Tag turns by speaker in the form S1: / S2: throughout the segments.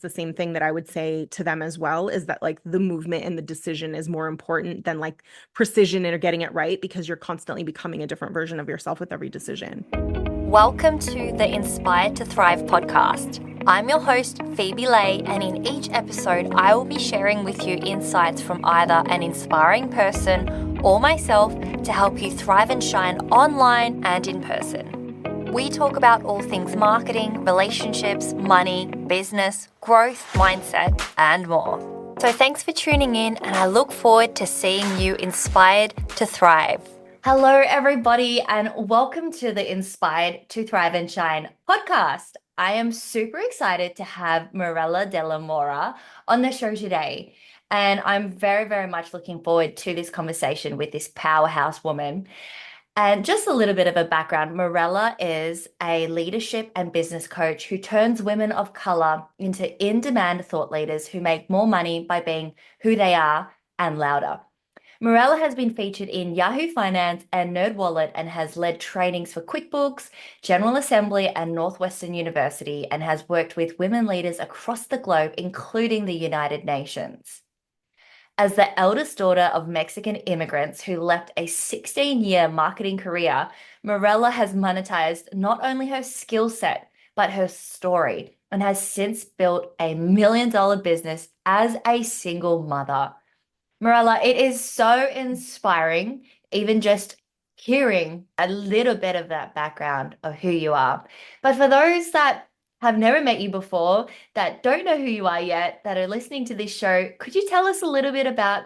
S1: the same thing that I would say to them as well, is that like the movement and the decision is more important than like precision or getting it right, because you're constantly becoming a different version of yourself with every decision.
S2: Welcome to the Inspired to Thrive podcast. I'm your host, Phoebe Lay, and in each episode, I will be sharing with you insights from either an inspiring person or myself to help you thrive and shine online and in person. We talk about all things marketing, relationships, money, business, growth, mindset, and more. So thanks for tuning in, and I look forward to seeing you inspired to thrive. Hello, everybody, and welcome to the Inspired to Thrive and Shine podcast. I am super excited to have Mariela De La Mora on the show today. And I'm very, very much looking forward to this conversation with this powerhouse woman. And just a little bit of a background, Mariela is a leadership and business coach who turns women of color into in-demand thought leaders who make more money by being who they are and louder. Mariela has been featured in Yahoo Finance and NerdWallet and has led trainings for QuickBooks, General Assembly, and Northwestern University, and has worked with women leaders across the globe, including the United Nations. As the eldest daughter of Mexican immigrants who left a 16-year marketing career, Mariela has monetized not only her skill set, but her story, and has since built a $1 million business as a single mother. Mariela, it is so inspiring, even just hearing a little bit of that background of who you are. But for those that have never met you before, that don't know who you are yet, that are listening to this show, could you tell us a little bit about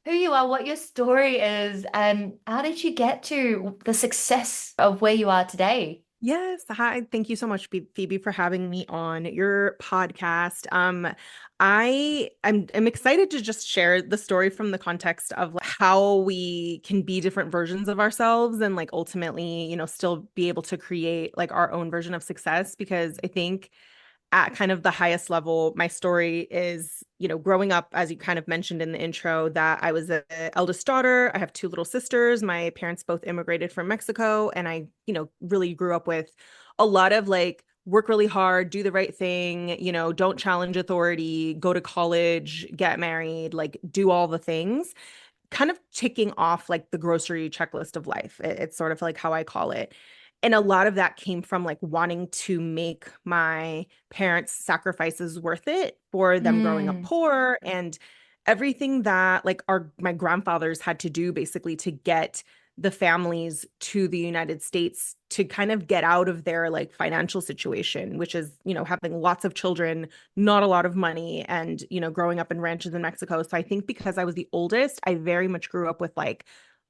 S2: who you are, what your story is, and how did you get to the success of where you are today?
S1: Yes. Hi. Thank you so much, Phoebe, for having me on your podcast. I'm excited to just share the story from the context of like, how we can be different versions of ourselves and like ultimately, still be able to create like our own version of success. Because I think at kind of the highest level, my story is, growing up, as you kind of mentioned in the intro, that I was the eldest daughter. I have two little sisters. My parents both immigrated from Mexico. And I, really grew up with a lot of like, work really hard, do the right thing, don't challenge authority, go to college, get married, like do all the things, kind of ticking off like the grocery checklist of life. It's sort of like how I call it. And a lot of that came from like wanting to make my parents' sacrifices worth it for them growing up
S2: Mm,
S1: poor, and everything that like my grandfathers had to do basically to get the families to the United States to kind of get out of their like financial situation, which is, having lots of children, not a lot of money, and, growing up in ranches in Mexico. So I think because I was the oldest, I very much grew up with like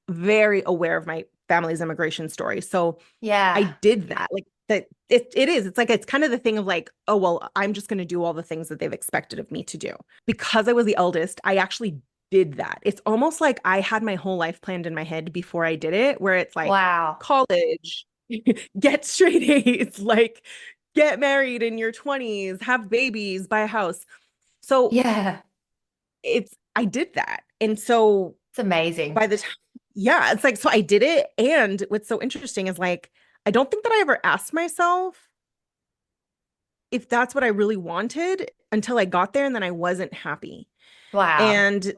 S1: very aware of my family's immigration story. So I
S2: yeah.
S1: did that. Like that it is. It's like it's kind of the thing of like, oh well, I'm just gonna do all the things that they've expected of me to do. Because I was the eldest, I actually did that. It's almost like I had my whole life planned in my head before I did it, where it's like
S2: Wow.
S1: college, get straight A's, like get married in your 20s, have babies, buy a house. So
S2: Yeah.
S1: I did that. And so
S2: It's amazing.
S1: by the time, yeah, it's like, so I did it. And what's so interesting is like, I don't think that I ever asked myself if that's what I really wanted until I got there, and then I wasn't happy.
S2: Wow.
S1: And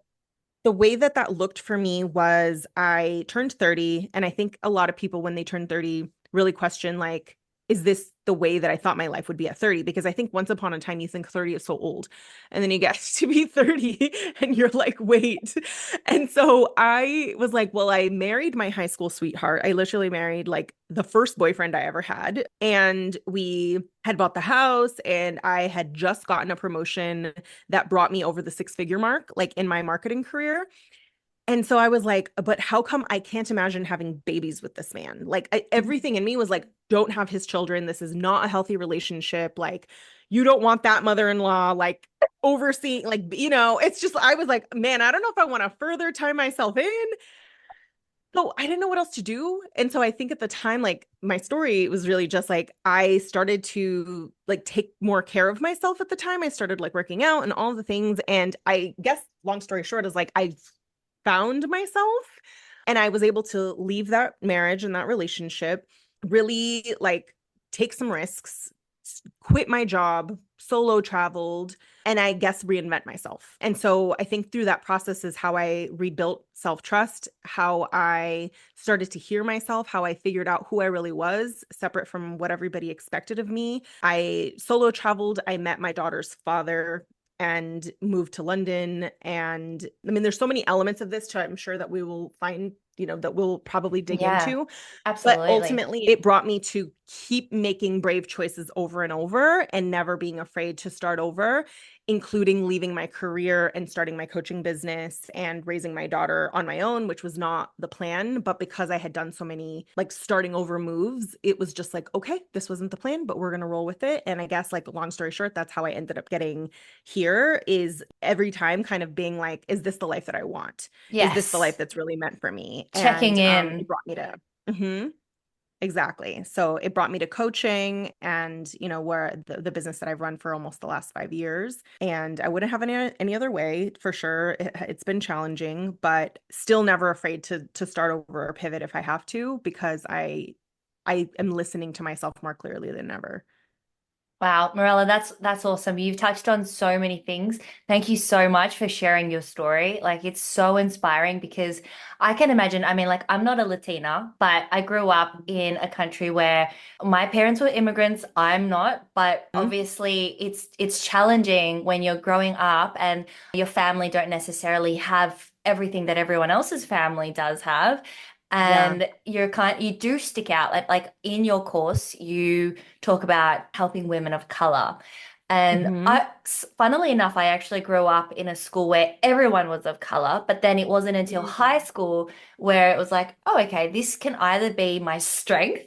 S1: the way that that looked for me was I turned 30. And I think a lot of people, when they turn 30, really question, like, is this the way that I thought my life would be at 30? Because I think once upon a time you think 30 is so old. And then you get to be 30 and you're like, wait. And so I was like, well, I married my high school sweetheart. I literally married like the first boyfriend I ever had. And we had bought the house, and I had just gotten a promotion that brought me over the six-figure mark, like in my marketing career. And so I was like, but how come I can't imagine having babies with this man? Like everything in me was like, don't have his children. This is not a healthy relationship. Like, you don't want that mother-in-law, like overseeing, like, it's just, I was like, man, I don't know if I want to further tie myself in. So I didn't know what else to do. And so I think at the time, like my story was really just like, I started to like take more care of myself at the time. I started like working out and all the things. And I guess long story short is like, I found myself, and I was able to leave that marriage and that relationship, really like take some risks, quit my job, solo traveled, and I guess reinvent myself. And so I think through that process is how I rebuilt self trust, how I started to hear myself, how I figured out who I really was, separate from what everybody expected of me. I solo traveled, I met my daughter's father and moved to London. And I mean, there's so many elements of this, I'm sure that we will find, that we'll probably dig
S2: Yeah,
S1: into. But
S2: absolutely.
S1: ultimately, it brought me to keep making brave choices over and over and never being afraid to start over, including leaving my career and starting my coaching business and raising my daughter on my own, which was not the plan. But because I had done so many like starting over moves, it was just like, okay, this wasn't the plan, but we're going to roll with it. And I guess, like, long story short, that's how I ended up getting here, is every time kind of being like, is this the life that I want? Is this the life
S2: Yes.
S1: that's really meant for me?
S2: Checking
S1: And it
S2: in.
S1: brought me to, Mhm. Exactly. So it brought me to coaching and, where the business that I've run for almost the last 5 years. And I wouldn't have any other way for sure. It's been challenging, but still never afraid to start over or pivot if I have to, because I am listening to myself more clearly than ever.
S2: Wow, Morella, that's awesome. You've touched on so many things. Thank you so much for sharing your story. Like it's so inspiring because I can imagine, I mean, like I'm not a Latina, but I grew up in a country where my parents were immigrants. I'm not, but
S1: Mhm.
S2: obviously it's challenging when you're growing up and your family don't necessarily have everything that everyone else's family does have.
S1: Yeah.
S2: And you do stick out like in your course you talk about helping women of color. And
S1: Hmm.
S2: funnily enough, I actually grew up in a school where everyone was of color, but then it wasn't until high school where it was like, oh, okay, this can either be my strength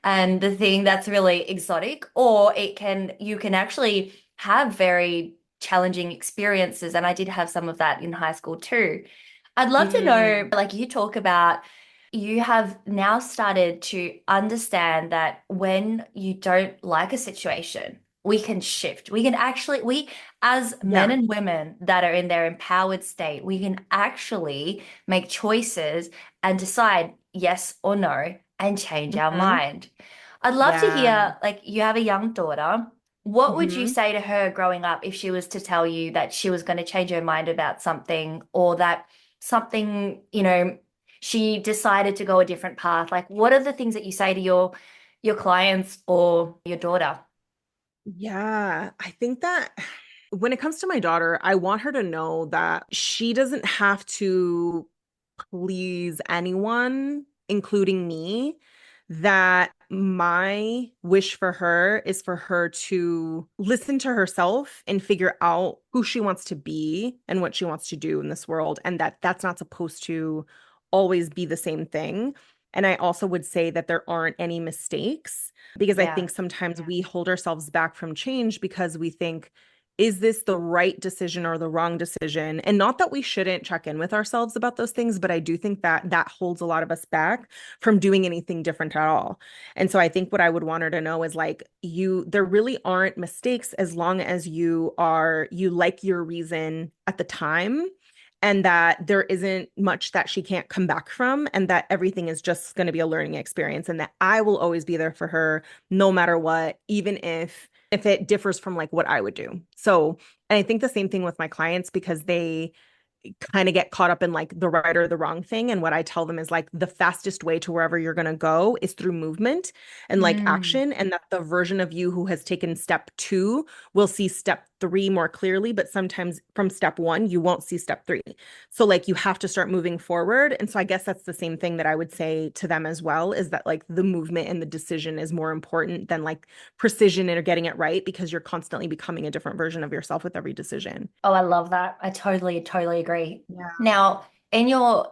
S2: and the thing
S1: Yeah.
S2: that's really exotic, or you can actually have very challenging experiences. And I did have some of that in high school too. I'd love to know,
S1: Hmm.
S2: like you talk about, you have now started to understand that when you don't like a situation, we can shift. As men
S1: Yeah.
S2: and women that are in their empowered state, we can actually make choices and decide yes or no and change our
S1: Hmm.
S2: mind. I'd love to
S1: Yeah.
S2: hear, like, you have a young daughter. What would you
S1: Hmm.
S2: say to her growing up if she was to tell you that she was going to change her mind about something or that something, she decided to go a different path? Like, what are the things that you say to your clients or your daughter?
S1: Yeah, I think that when it comes to my daughter, I want her to know that she doesn't have to please anyone, including me, that my wish for her is for her to listen to herself and figure out who she wants to be and what she wants to do in this world, and that that's not supposed to always be the same thing. And I also would say that there aren't any mistakes, because I
S2: Yeah.
S1: think sometimes we hold ourselves back from change because we think, is this the right decision or the wrong decision? And not that we shouldn't check in with ourselves about those things, but I do think that that holds a lot of us back from doing anything different at all. And so I think what I would want her to know is like, there really aren't mistakes as long as you like your reason at the time, and that there isn't much that she can't come back from, and that everything is just going to be a learning experience, and that I will always be there for her no matter what, even if it differs from like what I would do. So, and I think the same thing with my clients, because they kind of get caught up in like the right or the wrong thing. And what I tell them is like the fastest way to wherever you're going to go is through movement and like
S2: Mm,
S1: action. And that the version of you who has taken step two will see step three more clearly. But sometimes from step one, you won't see step three. So like you have to start moving forward. And so I guess that's the same thing that I would say to them as well, is that like the movement and the decision is more important than like precision or getting it right, because you're constantly becoming a different version of yourself with every decision.
S2: oh, I love that. I totally agree.
S1: Yeah.
S2: Now, in your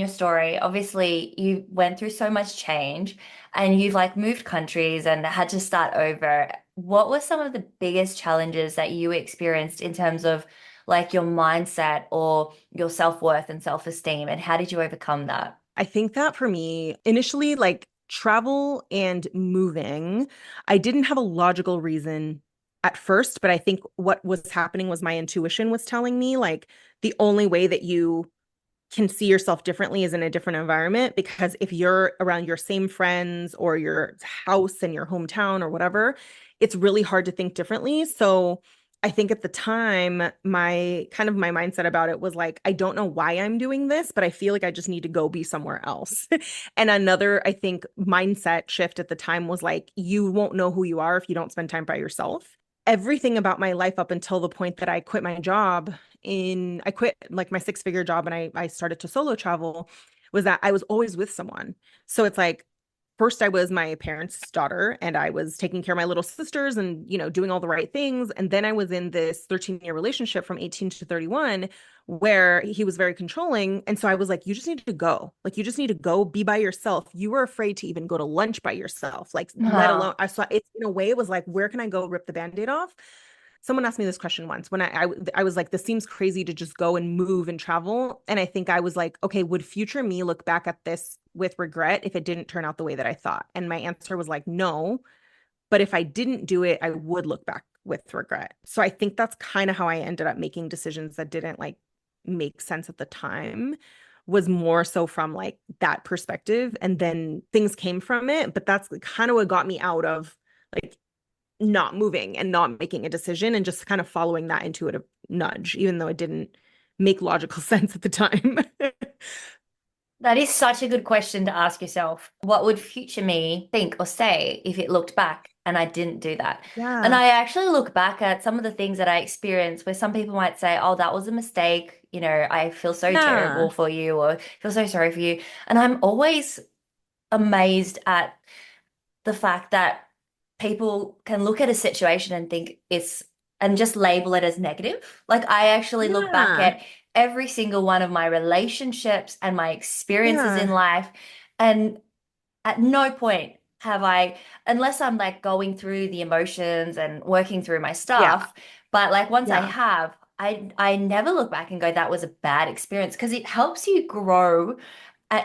S2: story, obviously you went through so much change and you've like moved countries and had to start over. What were some of the biggest challenges that you experienced in terms of like your mindset or your self-worth and self-esteem, and how did you overcome that?
S1: I think that for me, initially, like travel and moving, I didn't have a logical reason at first, but I think what was happening was my intuition was telling me like the only way that you can see yourself differently is in a different environment, because if you're around your same friends or your house and your hometown or whatever, it's really hard to think differently. So I think at the time, my mindset about it was like, I don't know why I'm doing this, but I feel like I just need to go be somewhere else. And another, I think, mindset shift at the time was like, you won't know who you are if you don't spend time by yourself. Everything about my life up until the point that I quit my job I quit like my six-figure job, and I started to solo travel, was that I was always with someone. So it's like, first I was my parents' daughter and I was taking care of my little sisters and, doing all the right things. And then I was in this 13-year relationship from 18 to 31 where he was very controlling. And so I was like, you just need to go. Like, you just need to go be by yourself. You were afraid to even go to lunch by yourself, like, let alone,
S2: Wow.
S1: I saw it in a way, it was like, where can I go rip the band-aid off? Someone asked me this question once when I was like, this seems crazy to just go and move and travel. And I think I was like, okay, would future me look back at this with regret if it didn't turn out the way that I thought? And my answer was like, no. But if I didn't do it, I would look back with regret. So I think that's kind of how I ended up making decisions that didn't like make sense at the time, was more so from like that perspective. And then things came from it. But that's kind of what got me out of like not moving and not making a decision and just kind of following that intuitive nudge, even though it didn't make logical sense at the time.
S2: That is such a good question to ask yourself. What would future me think or say if it looked back and I didn't do that? And
S1: Yeah.
S2: I actually look back at some of the things that I experienced where some people might say, oh, that was a mistake. I feel so terrible
S1: Yeah.
S2: for you or feel so sorry for you. And I'm always amazed at the fact that people can look at a situation and think it's and just label it as negative. Like I actually look back
S1: Yeah.
S2: at every single one of my relationships and my experiences in
S1: Yeah.
S2: life, and at no point have I, unless I'm like going through the emotions and working through my
S1: Yeah.
S2: stuff, but like once I
S1: Yeah.
S2: have, I never look back and go, that was a bad experience because it helps you grow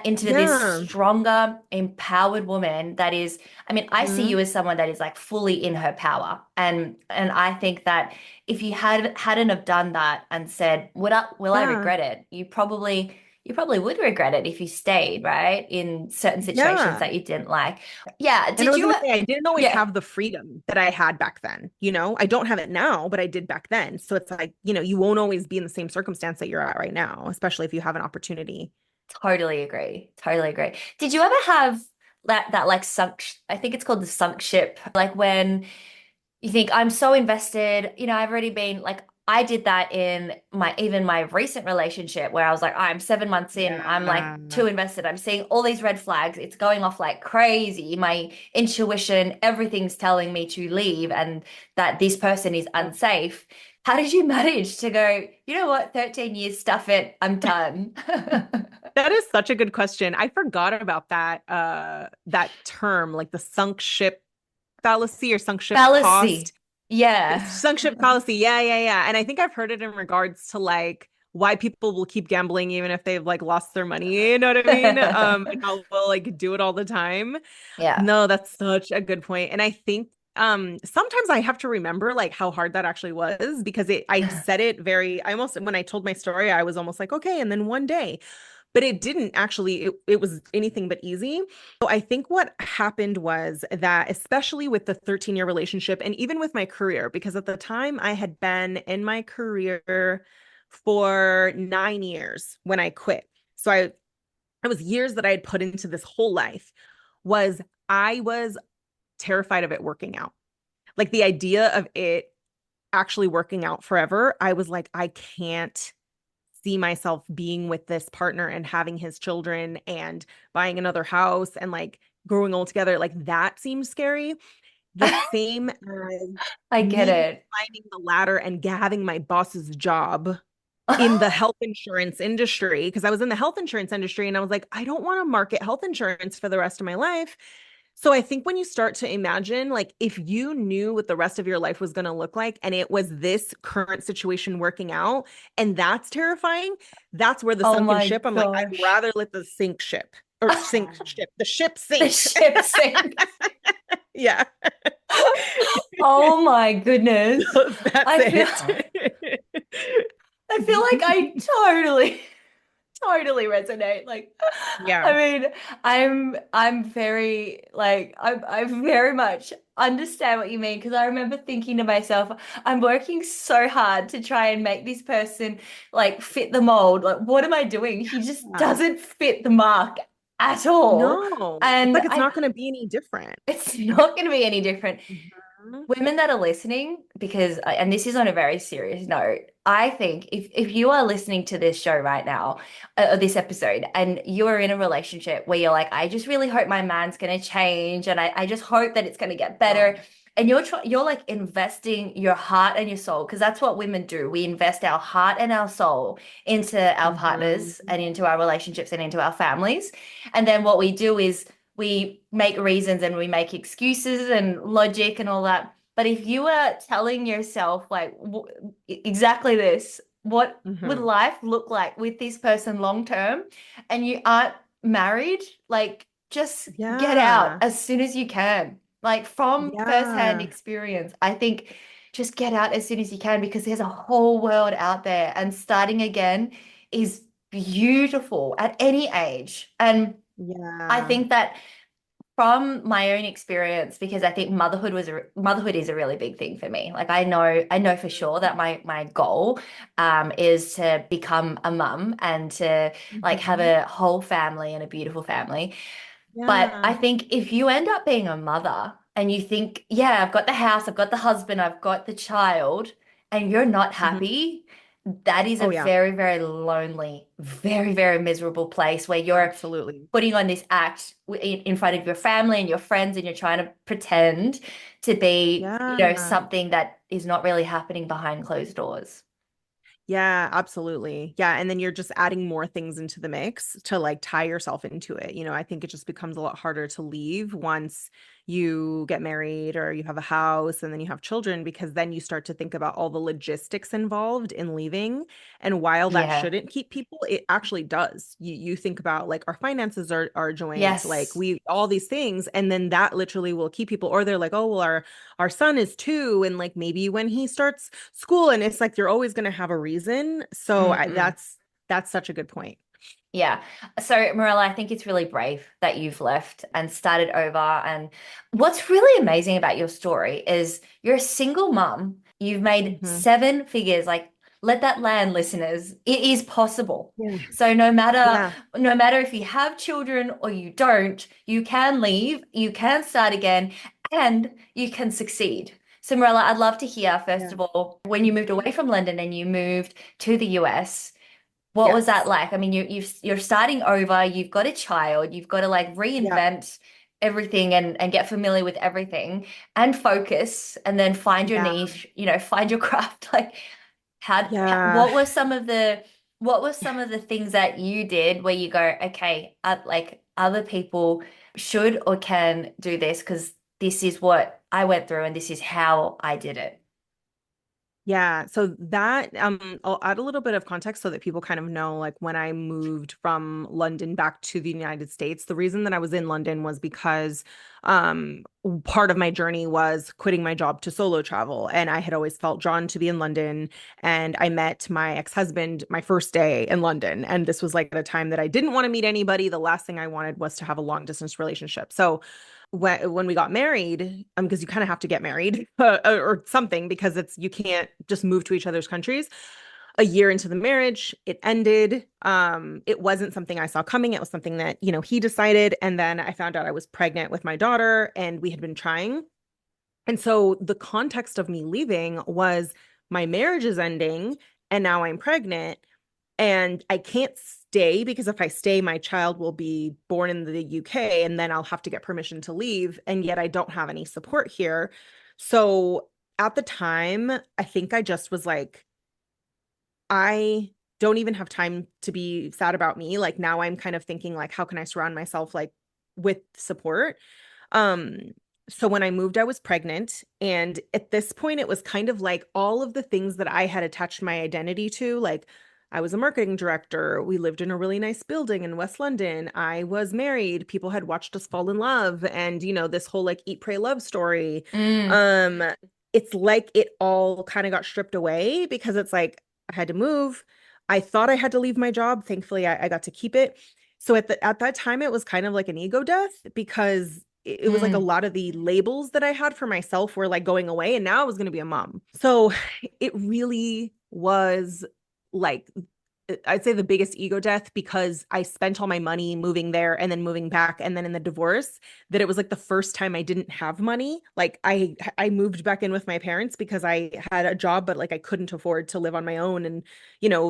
S2: into this
S1: Yeah.
S2: stronger, empowered woman that is, I mean, I see
S1: Mhm.
S2: you as someone that is like fully in her power. And I think that if you hadn't have done that and said, will I
S1: Yeah.
S2: regret it? You probably would regret it if you stayed, right? In certain situations
S1: Yeah.
S2: that you didn't like. Yeah.
S1: And I
S2: Did
S1: was
S2: you?
S1: going to say, I didn't always
S2: Yeah,
S1: have the freedom that I had back then. I don't have it now, but I did back then. So it's like, you won't always be in the same circumstance that you're at right now, especially if you have an opportunity.
S2: totally agree. Totally agree. Did you ever have that like I think it's called the sunk ship, like when you think I'm so invested, I've already been like I did that in my recent relationship where I was like, I'm 7 months in, I'm like
S1: Yeah.
S2: too invested. I'm seeing all these red flags. It's going off like crazy. My intuition, everything's telling me to leave and that this person is unsafe. How did you manage to go, you know what, 13 years, stuff it, I'm done?
S1: That is such a good question. I forgot about that term, like the sunk ship fallacy or sunk ship
S2: Fallacy.
S1: cost.
S2: Yeah.
S1: Sunk ship fallacy. Yeah, yeah, yeah. And I think I've heard it in regards to like why people will keep gambling even if they've like lost their money. You know what I mean? And how we'll like do it all the time.
S2: Yeah.
S1: No, that's such a good point. And I think sometimes I have to remember like how hard that actually was, because I said it very, I almost, when I told my story, I was almost like, okay, and then one day. But it didn't actually, it was anything but easy. So I think what happened was that, especially with the 13-year relationship and even with my career, because at the time I had been in my career for 9 years when I quit. So it was years that I had put into this whole life, was I was terrified of it working out. Like the idea of it actually working out forever, I was like, I can't see myself being with this partner and having his children and buying another house and like growing old together. Like that seems scary. The same as
S2: I get
S1: me
S2: it.
S1: climbing the ladder and having my boss's job in the health insurance industry, because I was in the health insurance industry and I was like, I don't want to market health insurance for the rest of my life. So I think when you start to imagine, like, if you knew what the rest of your life was going to look like and it was this current situation working out, and that's terrifying, that's where the
S2: Oh
S1: sunken
S2: my
S1: ship, I'm like, I'd
S2: gosh.
S1: rather let the sink ship or sink ship, the ship
S2: The
S1: sink.
S2: ship sinks.
S1: Yeah.
S2: Oh my goodness.
S1: That's
S2: I feel
S1: it.
S2: I feel like I totally, totally resonate. Like,
S1: Yeah.
S2: I mean, I'm very like I very much understand what you mean because I remember thinking to myself, I'm working so hard to try and make this person like fit the mold. Like, what am I doing? He just
S1: Yeah.
S2: doesn't fit the mark at all.
S1: No, it's
S2: And
S1: like it's
S2: I
S1: not going to be any different.
S2: it's not going to be any different.
S1: Mhm.
S2: Women that are listening, because, and this is on a very serious note, I think if you are listening to this show right now, this episode, and you are in a relationship where you're like, I just really hope my man's going to change, and I just hope that it's going to get
S1: Yeah.
S2: better. And you're like investing your heart and your soul, because that's what women do. We invest our heart and our soul into our
S1: Mhm.
S2: partners and into our relationships and into our families. And then what we do is we make reasons and we make excuses and logic and all that. But if you are telling yourself, like, exactly this, what would
S1: Mhm.
S2: life look like with this person long term, and you aren't married, like, just get out
S1: Yeah.
S2: as soon as you can. Like, from firsthand
S1: Yeah.
S2: experience, I think just get out as soon as you can because there's a whole world out there, and starting again is beautiful at any age. And I
S1: Yeah.
S2: think that from my own experience, because I think motherhood is a really big thing for me. Like I know for sure that my goal is to become a mum and to like have
S1: Mhm.
S2: a whole family and a beautiful family. But I
S1: Yeah.
S2: think if you end up being a mother and you think, yeah, I've got the house, I've got the husband, I've got the child, and you're not
S1: Mhm.
S2: happy, that is a
S1: Oh yeah,
S2: very, very lonely, very, very miserable place where you're
S1: absolutely.
S2: putting on this act in front of your family and your friends, and you're trying to pretend to be,
S1: Yeah.
S2: something that is not really happening behind closed doors.
S1: Yeah, absolutely. Yeah, and then you're just adding more things into the mix to like tie yourself into it. I think it just becomes a lot harder to leave once you get married or you have a house and then you have children because then you start to think about all the logistics involved in leaving. And while that
S2: Yeah.
S1: shouldn't keep people, it actually does. You think about like our finances are joint, like
S2: Yes.
S1: we all these things, and then that literally will keep people, or they're like, oh, well, our son is 2 and like maybe when he starts school and it's like you're always going to have a reason. So
S2: Mm-mm.
S1: that's such a good point.
S2: Yeah. So, Marilla, I think it's really brave that you've left and started over. And what's really amazing about your story is you're a single mum. You've made
S1: Hmm.
S2: 7 figures. Like, let that land, listeners. It is possible.
S1: Yeah.
S2: So
S1: Yeah.
S2: no matter if you have children or you don't, you can leave, you can start again, and you can succeed. So, Marilla, I'd love to hear, first
S1: Yeah.
S2: of all, when you moved away from London and you moved to the US. What was that
S1: Yes.
S2: like? I mean, you're starting over, you've got a child, you've got to like
S1: Yeah.
S2: reinvent everything and get familiar with everything and focus and then find your
S1: Yeah.
S2: niche, find your craft. Like
S1: Yeah.
S2: what were some of the things that you did where you go, okay, like other people should or can do this because this is what I went through and this is how I did it.
S1: Yeah, so that I'll add a little bit of context so that people kind of know like when I moved from London back to the United States, the reason that I was in London was because part of my journey was quitting my job to solo travel and I had always felt drawn to be in London and I met my ex-husband my first day in London and this was like at a time that I didn't want to meet anybody. The last thing I wanted was to have a long distance relationship. So when we got married, because you kind of have to get married or something because it's you can't just move to each other's countries. A year into the marriage, it ended. It wasn't something I saw coming. It was something that, he decided. And then I found out I was pregnant with my daughter and we had been trying. And so the context of me leaving was my marriage is ending and now I'm pregnant and I can't stay because if I stay, my child will be born in the UK and then I'll have to get permission to leave. And yet I don't have any support here. So at the time, I think I just was like, I don't even have time to be sad about me. Like now I'm kind of thinking like, how can I surround myself like with support? Um, so when I moved, I was pregnant. And at this point, it was kind of like all of the things that I had attached my identity to, like I was a marketing director. We lived in a really nice building in West London. I was married. People had watched us fall in love. And, this whole like eat, pray, love story.
S2: Mm,
S1: Um, it's like it all kind of got stripped away because it's like I had to move. I thought I had to leave my job. Thankfully, I got to keep it. So at that time, it was kind of like an ego death because it was like a
S2: Mm,
S1: lot of the labels that I had for myself were like going away, and now I was going to be a mom. So it really was like I'd say the biggest ego death because I spent all my money moving there and then moving back and then in the divorce that it was like the first time I didn't have money. Like I moved back in with my parents because I had a job but like I couldn't afford to live on my own and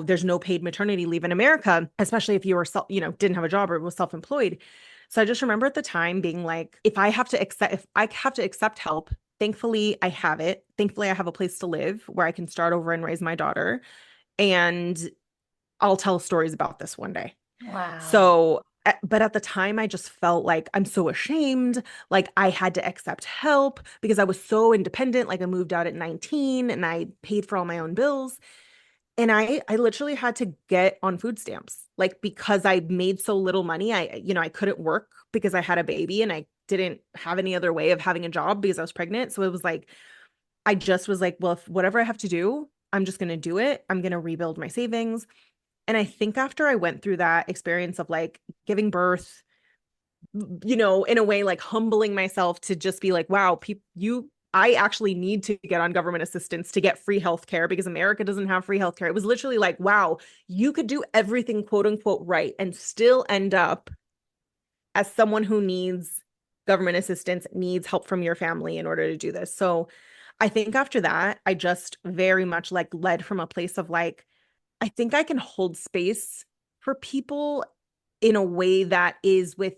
S1: there's no paid maternity leave in America, especially if you were didn't have a job or was self-employed. So I just remember at the time being like if I have to accept help, thankfully I have it. Thankfully I have a place to live where I can start over and raise my daughter. And I'll tell stories about this one day.
S2: wow.
S1: So, but at the time, I just felt like I'm so ashamed. Like I had to accept help because I was so independent. Like I moved out at 19 and I paid for all my own bills. And I literally had to get on food stamps. Like because I made so little money, I couldn't work because I had a baby and I didn't have any other way of having a job because I was pregnant. So it was like, I just was like, well, if whatever I have to do, I'm just going to do it. I'm going to rebuild my savings. And I think after I went through that experience of like giving birth, in a way, like humbling myself to just be like, wow, I actually need to get on government assistance to get free healthcare because America doesn't have free healthcare. It was literally like, wow, you could do everything quote unquote right and still end up as someone who needs government assistance, needs help from your family in order to do this. So I think after that, I just very much like led from a place of like, I think I can hold space for people in a way that is with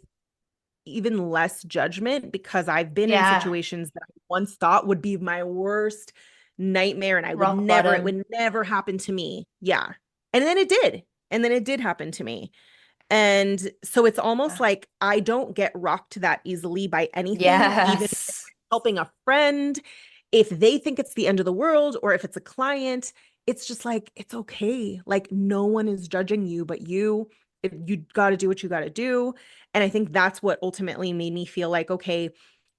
S1: even less judgment because I've been in
S2: Yeah.
S1: situations that I once thought would be my worst nightmare and
S2: Rock
S1: it
S2: bottom.
S1: would never happen to me. Yeah. And then it did. And then it did happen to me. And so it's almost like I don't get rocked that easily by anything, even if it's
S2: Yes.
S1: helping a friend, if they think it's the end of the world or if it's a client, it's just like, it's okay. Like no one is judging you but you. You got to do what you got to do. And I think that's what ultimately made me feel like, okay,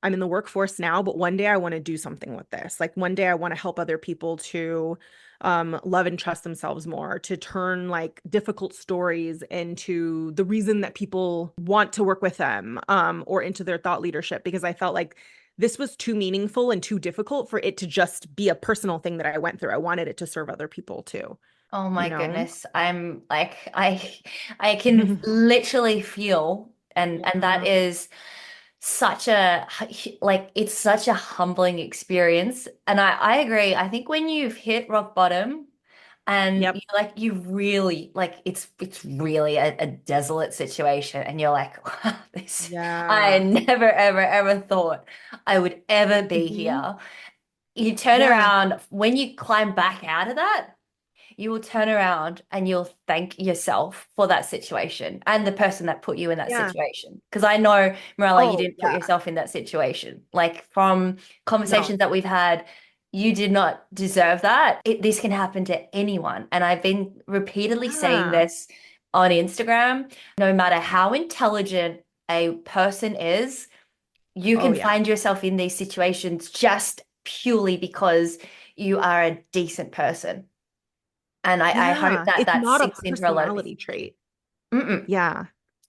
S1: I'm in the workforce now, but one day I want to do something with this. Like one day I want to help other people to love and trust themselves more, to turn like difficult stories into the reason that people want to work with them, or into their thought leadership, because I felt like this was too meaningful and too difficult for it to just be a personal thing that I went through. I wanted it to serve other people too,
S2: Oh
S1: you
S2: my
S1: know?
S2: goodness. I'm like I can literally feel and that
S1: Yeah.
S2: is such a like it's such a humbling experience. And I agree. I think when you've hit rock bottom and
S1: Yep.
S2: you really like it's really a desolate situation and you're like wow, this I
S1: Yeah.
S2: never ever thought I would ever be
S1: Mhm.
S2: here. You turn
S1: Yeah.
S2: around when you climb back out of that, you will turn around and you'll thank yourself for that situation and the person that put you in that
S1: Yeah.
S2: situation. Because I know, Morella, you
S1: Oh,
S2: didn't put
S1: yeah.
S2: yourself in that situation. Like from
S1: No.
S2: conversations that we've had, you did not deserve that. This can happen to anyone. And I've been repeatedly saying
S1: Yeah.
S2: this on Instagram. No matter how intelligent a person is, you
S1: Oh,
S2: can
S1: yeah.
S2: find yourself in these situations just purely because you are a decent person. And I hope
S1: Yeah.
S2: that
S1: It's
S2: that
S1: not a
S2: sinks into a lot of people.
S1: personality trait.
S2: Mm-mm.
S1: Yeah.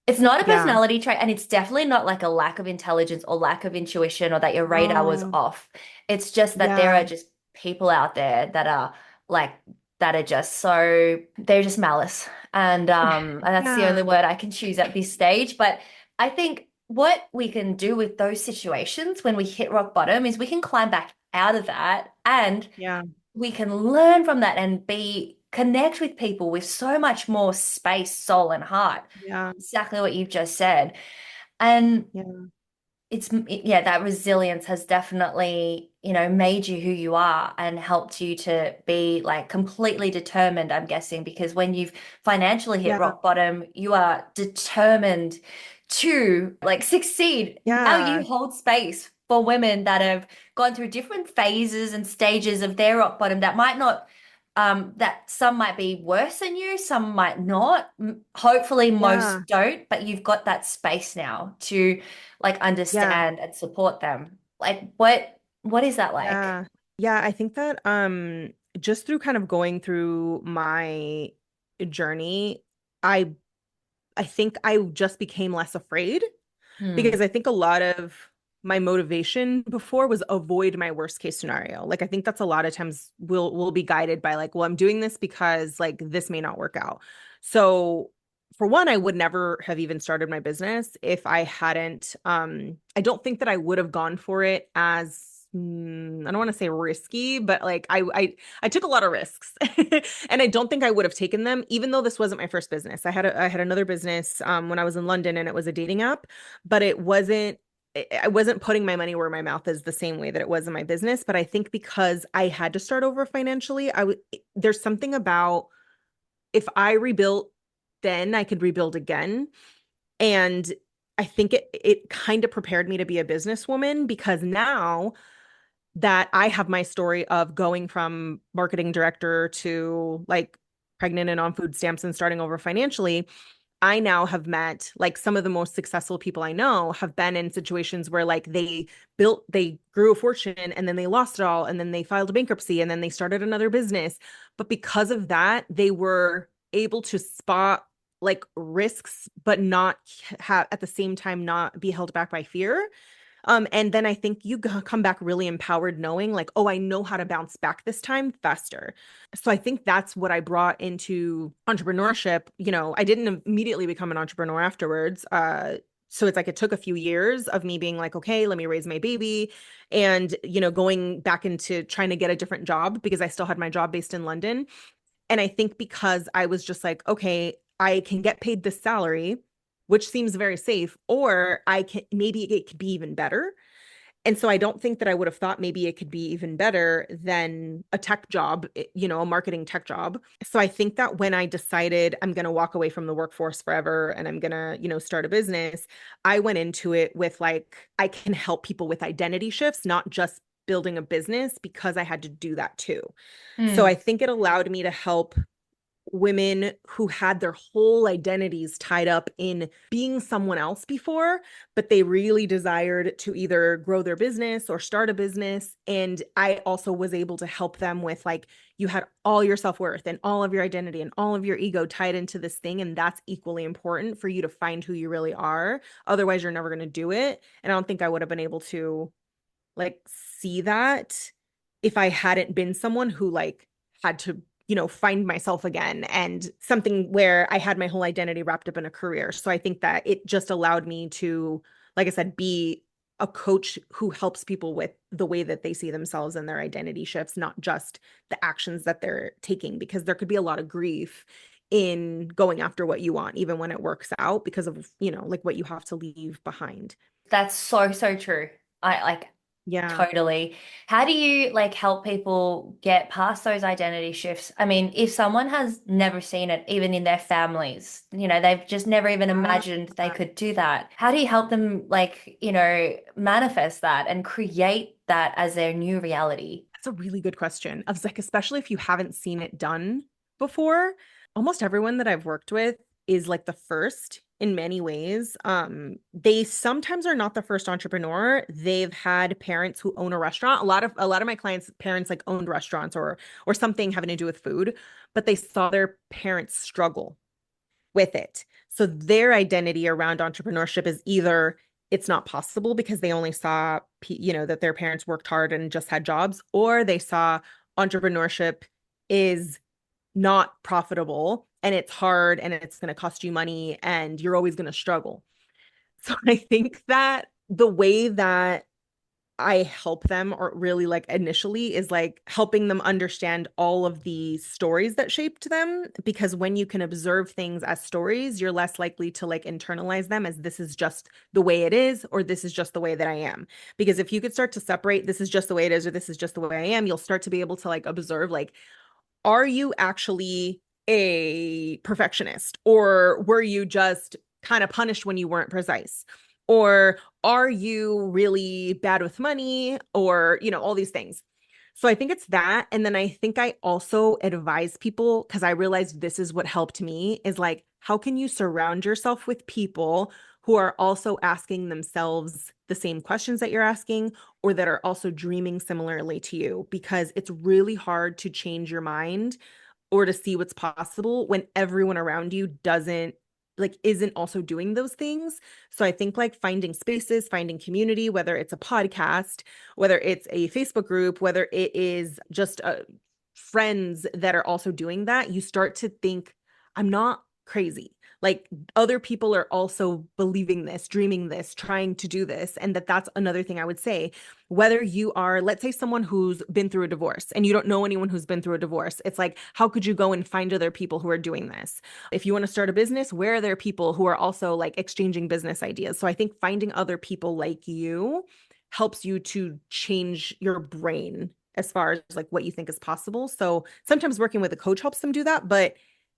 S2: It's not a
S1: Yeah.
S2: personality trait, and it's definitely not like a lack of intelligence or lack of intuition or that your radar was
S1: No.
S2: off. It's just that there
S1: Yeah.
S2: are just people out there that are like that are just so they're just malice. And that's the only
S1: Yeah.
S2: word I can choose at this stage. But I think what we can do with those situations when we hit rock bottom is we can climb back out of that and
S1: Yeah.
S2: we can learn from that and be connect with people with so much more space, soul, and heart.
S1: Yeah.
S2: Exactly what you've just said. And
S1: Yeah.
S2: yeah, that resilience has definitely, made you who you are and helped you to be like completely determined, I'm guessing, because when you've financially hit
S1: Yeah.
S2: rock bottom, you are determined to like succeed. Now
S1: Yeah.
S2: you hold space for women that have gone through different phases and stages of their rock bottom that might not that some might be worse than you, some might not. Hopefully,
S1: Yeah.
S2: most don't, but you've got that space now to like
S1: Yeah.
S2: understand and support them. Like what is that like?
S1: Yeah. Yeah. I think that just through kind of going through my journey, I I think I just became less afraid
S2: Hmm.
S1: because I think a lot of my motivation before was avoid my worst case scenario. Like I think that's a lot of times we'll be guided by like, well, I'm doing this because like this may not work out. So for one, I would never have even started my business if I hadn't I don't think that I would have gone for it as I don't want to say risky, but like I took a lot of risks. And I don't think I would have taken them even though this wasn't my first business. I had another business when I was in London and it was a dating app, but I wasn't putting my money where my mouth is the same way that it was in my business. But I think because I had to start over financially, there's something about if I rebuilt then I could rebuild again. And I think it kind of prepared me to be a businesswoman because now that I have my story of going from marketing director to like pregnant and on food stamps and starting over financially, I now have met like some of the most successful people I know have been in situations where like they grew a fortune and then they lost it all and then they filed a bankruptcy and then they started another business. But because of that, they were able to spot like risks, but not have at the same time not be held back by fear. And then I think come back really empowered, knowing like, oh, I know how to bounce back this time faster. So I think that's what I brought into entrepreneurship. You know, I didn't immediately become an entrepreneur afterwards. So it's like it took a few years of me being like, okay, let me raise my baby, and going back into trying to get a different job because I still had my job based in London. And I think because I was just like, okay, I can get paid this salary, which seems very safe, or I can maybe it could be even better. And so I don't think that I would have thought maybe it could be even better than a tech job, a marketing tech job. So I think that when I decided I'm going to walk away from the workforce forever and I'm going to, start a business, I went into it with like, I can help people with identity shifts, not just building a business because I had to do that too. So
S2: Hmm.
S1: I think it allowed me to help women who had their whole identities tied up in being someone else before, but they really desired to either grow their business or start a business. And I also was able to help them with like, you had all your self-worth and all of your identity and all of your ego tied into this thing. And that's equally important for you to find who you really are. Otherwise, you're never going to do it. And I don't think I would have been able to like see that if I hadn't been someone who like had to, find myself again and something where I had my whole identity wrapped up in a career. So I think that it just allowed me to, like I said, be a coach who helps people with the way that they see themselves and their identity shifts, not just the actions that they're taking, because there could be a lot of grief in going after what you want, even when it works out because of, like what you have to leave behind.
S2: That's so, so true. I like
S1: Yeah.
S2: totally. How do you like help people get past those identity shifts? I mean, if someone has never seen it, even in their families, they've just never even
S1: Yeah.
S2: imagined they could do that. How do you help them like, manifest that and create that as their new reality?
S1: That's a really good question. I was like, especially if you haven't seen it done before, almost everyone that I've worked with is like the first in many ways. They sometimes are not the first entrepreneur. They've had parents who own a restaurant. A lot of my clients' parents like owned restaurants or something having to do with food, but they saw their parents struggle with it. So their identity around entrepreneurship is either it's not possible because they only saw, that their parents worked hard and just had jobs, or they saw entrepreneurship is not profitable and it's hard and it's going to cost you money and you're always going to struggle. So I think that the way that I help them or really like initially is like helping them understand all of the stories that shaped them because when you can observe things as stories, you're less likely to like internalize them as this is just the way it is or this is just the way that I am. Because if you could start to separate this is just the way it is or this is just the way I am, you'll start to be able to like observe like are you actually a perfectionist or were you just kind of punished when you weren't precise? Or are you really bad with money or, all these things. So I think it's that. And then I think I also advise people because I realized this is what helped me is like, how can you surround yourself with people who are also asking themselves the same questions that you're asking or that are also dreaming similarly to you? Because it's really hard to change your mind or to see what's possible when everyone around you doesn't like isn't also doing those things. So I think like finding spaces, finding community, whether it's a podcast, whether it's a Facebook group, whether it is just friends that are also doing that, you start to think, I'm not crazy. Like other people are also believing this, dreaming this, trying to do this. And that's another thing I would say. Whether you are, let's say, someone who's been through a divorce and you don't know anyone who's been through a divorce, it's like, how could you go and find other people who are doing this? If you want to start a business, where are there people who are also like exchanging business ideas? So I think finding other people like you helps you to change your brain as far as like what you think is possible. So sometimes working with a coach helps them do that, but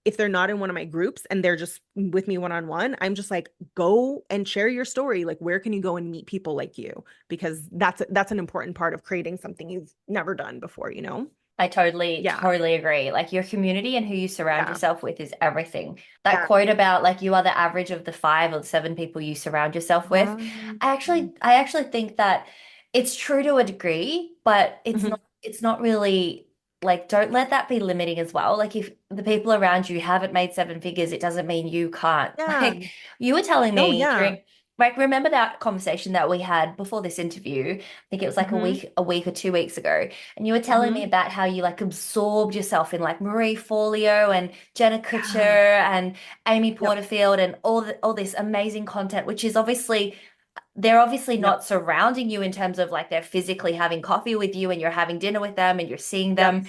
S1: if they're not in one of my groups and they're just with me one-on-one, I'm just like, go and share your story. Like, where can you go and meet people like you? Because that's an important part of creating something you've never done before, you know?
S2: I totally,
S1: Yeah.
S2: totally agree. Like your community and who you surround
S1: Yeah.
S2: yourself with is everything. That
S1: Yeah.
S2: quote about like you are the average of the 5 or 7 people you surround yourself with.
S1: Um,
S2: I actually think that it's true to a degree, but
S1: mhm.
S2: it's not really like don't let that be limiting as well. Like if the people around you haven't made 7 figures, it doesn't mean you can't.
S1: Yeah.
S2: Like you were telling
S1: No,
S2: me
S1: yeah.
S2: during like remember that conversation that we had before this interview? I think it was like a
S1: Hmm.
S2: week or 2 weeks ago. And you were telling me
S1: Hmm.
S2: about how you like absorbed yourself in like Marie Forleo and Jenna Kutcher
S1: Yeah.
S2: and Amy
S1: Yep.
S2: Porterfield and all this amazing content, which is obviously they're obviously
S1: Yep.
S2: not surrounding you in terms of like they're physically having coffee with you and you're having dinner with them and you're seeing
S1: Yep.
S2: them,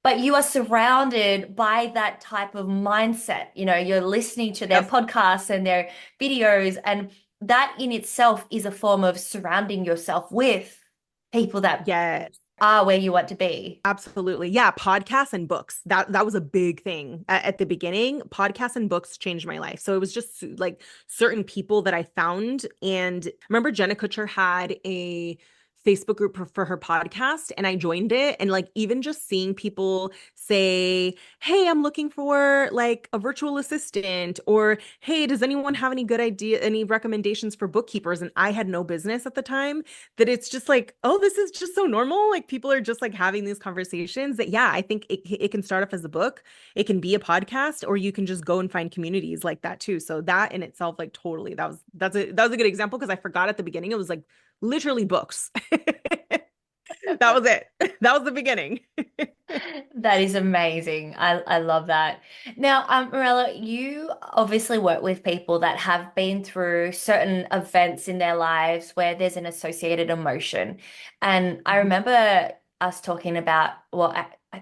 S2: but you are surrounded by that type of mindset. You know, you're listening to their
S1: Yep.
S2: podcasts and their videos, and that in itself is a form of surrounding yourself with people that
S1: Yes.
S2: are where you want to be.
S1: Absolutely. Yeah, podcasts and books. That was a big thing at the beginning. Podcasts and books changed my life. So it was just like certain people that I found. And remember Jenna Kutcher had a Facebook group for her podcast and I joined it. And like even just seeing people say, "Hey, I'm looking for like a virtual assistant," or "Hey, does anyone have any good idea, any recommendations for bookkeepers?" And I had no business at the time, that it's just like, oh, this is just so normal. Like people are just like having these conversations that, yeah, I think it can start off as a book, it can be a podcast, or you can just go and find communities like that too. So that in itself, like totally, that was a good example because I forgot at the beginning, it was like literally books. That was it. That was the beginning.
S2: That is amazing. I love that. Now, Morella, you obviously work with people that have been through certain events in their lives where there's an associated emotion. And I
S1: Mhm.
S2: remember us talking about, well,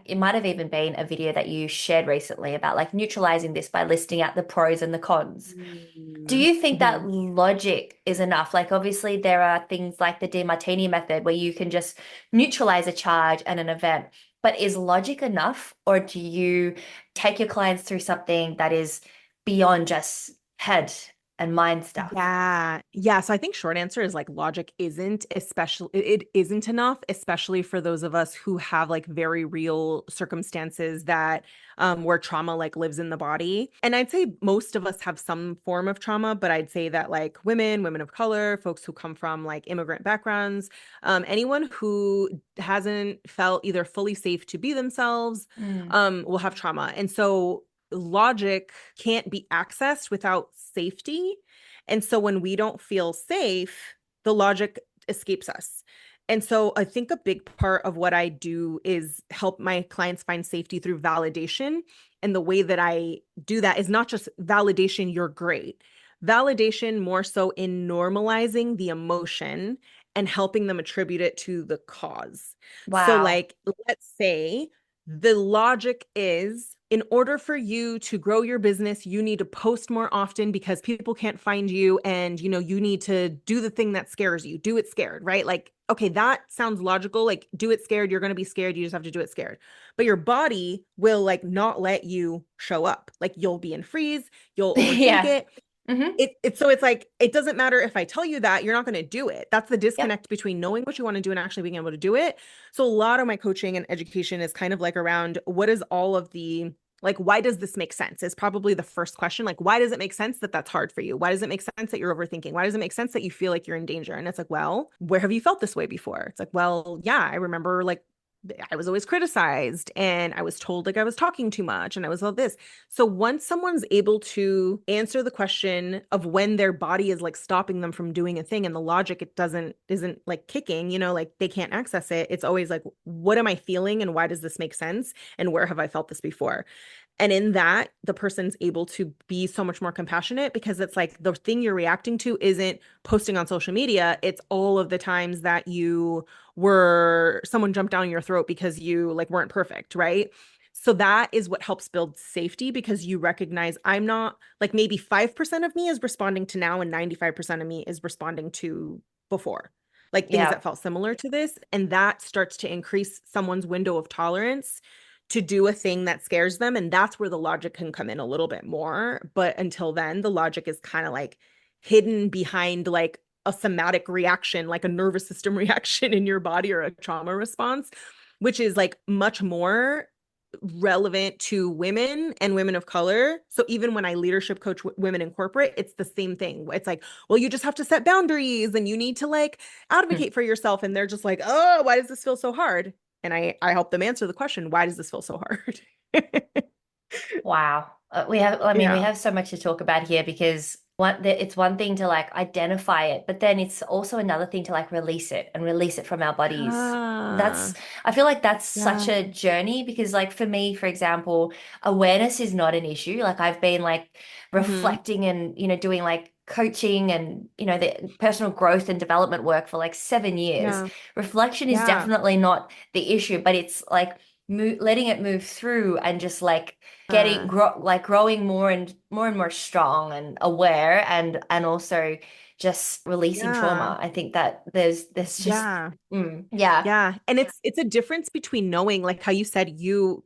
S2: it might have even been a video that you shared recently about like neutralizing this by listing out the pros and the cons. Do you think that
S1: Mhm.
S2: logic is enough? Like, obviously, there are things like the DeMartini method where you can just neutralize a charge and an event, but is logic enough, or do you take your clients through something that is beyond just head and mind stuff?
S1: Yeah. Yeah. So I think short answer is like logic isn't, especially it isn't enough, especially for those of us who have like very real circumstances that where trauma like lives in the body. And I'd say most of us have some form of trauma, but I'd say that like women of color, folks who come from like immigrant backgrounds, anyone who hasn't felt either fully safe to be themselves,
S2: Mm.
S1: will have trauma. And so logic can't be accessed without safety. And so when we don't feel safe, the logic escapes us. And so I think a big part of what I do is help my clients find safety through validation. And the way that I do that is not just validation, you're great. Validation more so in normalizing the emotion and helping them attribute it to the cause. So,
S2: Wow.
S1: like, let's say the logic is in order for you to grow your business, you need to post more often because people can't find you and you need to do the thing that scares you. Do it scared, right? Like, okay, that sounds logical. Like, do it scared, you're going to be scared, you just have to do it scared. But your body will like not let you show up. Like you'll be in freeze, you'll overthink
S2: Yeah.
S1: it,
S2: Hmm.
S1: it's like it doesn't matter if I tell you that you're not going to do it. That's the
S2: Yep.
S1: disconnect between knowing what you want to do and actually being able to do it. So a lot of my coaching and education is kind of like around what is all of the like why does this make sense is probably the first question. Like why does it make sense that that's hard for you? Why does it make sense that you're overthinking? Why does it make sense that you feel like you're in danger? And it's like, well, where have you felt this way before? It's like, well, yeah, I remember like I was always criticized and I was told like I was talking too much and I was all this. So once someone's able to answer the question of when their body is like stopping them from doing a thing and the logic it doesn't isn't like kicking, like they can't access it. It's always like, what am I feeling and why does this make sense? And where have I felt this before? And in that, the person's able to be so much more compassionate because it's like the thing you're reacting to isn't posting on social media. It's all of the times that you were someone jumped down your throat because you like weren't perfect, right? So that is what helps build safety because you recognize I'm not like maybe 5% of me is responding to now and 95% of me is responding to before. Like things
S2: Yeah.
S1: that felt similar to this. And that starts to increase someone's window of tolerance to do a thing that scares them. And that's where the logic can come in a little bit more. But until then, the logic is kind of like hidden behind like a somatic reaction, like a nervous system reaction in your body or a trauma response, which is like much more relevant to women and women of color. So even when I leadership coach women in corporate, it's the same thing. It's like, well, you just have to set boundaries and you need to like advocate for yourself. And they're just like, oh, why does this feel so hard? And I help them answer the question, why does this feel so hard?
S2: Wow. I mean, we
S1: Yeah.
S2: have so much to talk about here because it's one thing to like identify it, but then it's also another thing to like release it and release it from our bodies. That's,
S1: Yeah.
S2: I feel like that's such
S1: Yeah.
S2: a journey because like for me, for example, awareness is not an issue. Like I've been like
S1: Hmm.
S2: reflecting and, doing like coaching and, the personal growth and development work for like 7 years.
S1: Yeah.
S2: Reflection is
S1: Yeah.
S2: definitely not the issue, but it's like letting it move through and just like
S1: Uh,
S2: growing more and more strong and aware and also just releasing
S1: yeah.
S2: trauma. I think that there's just
S1: Yeah.
S2: yeah.
S1: Yeah. And it's a difference between knowing, like how you said, you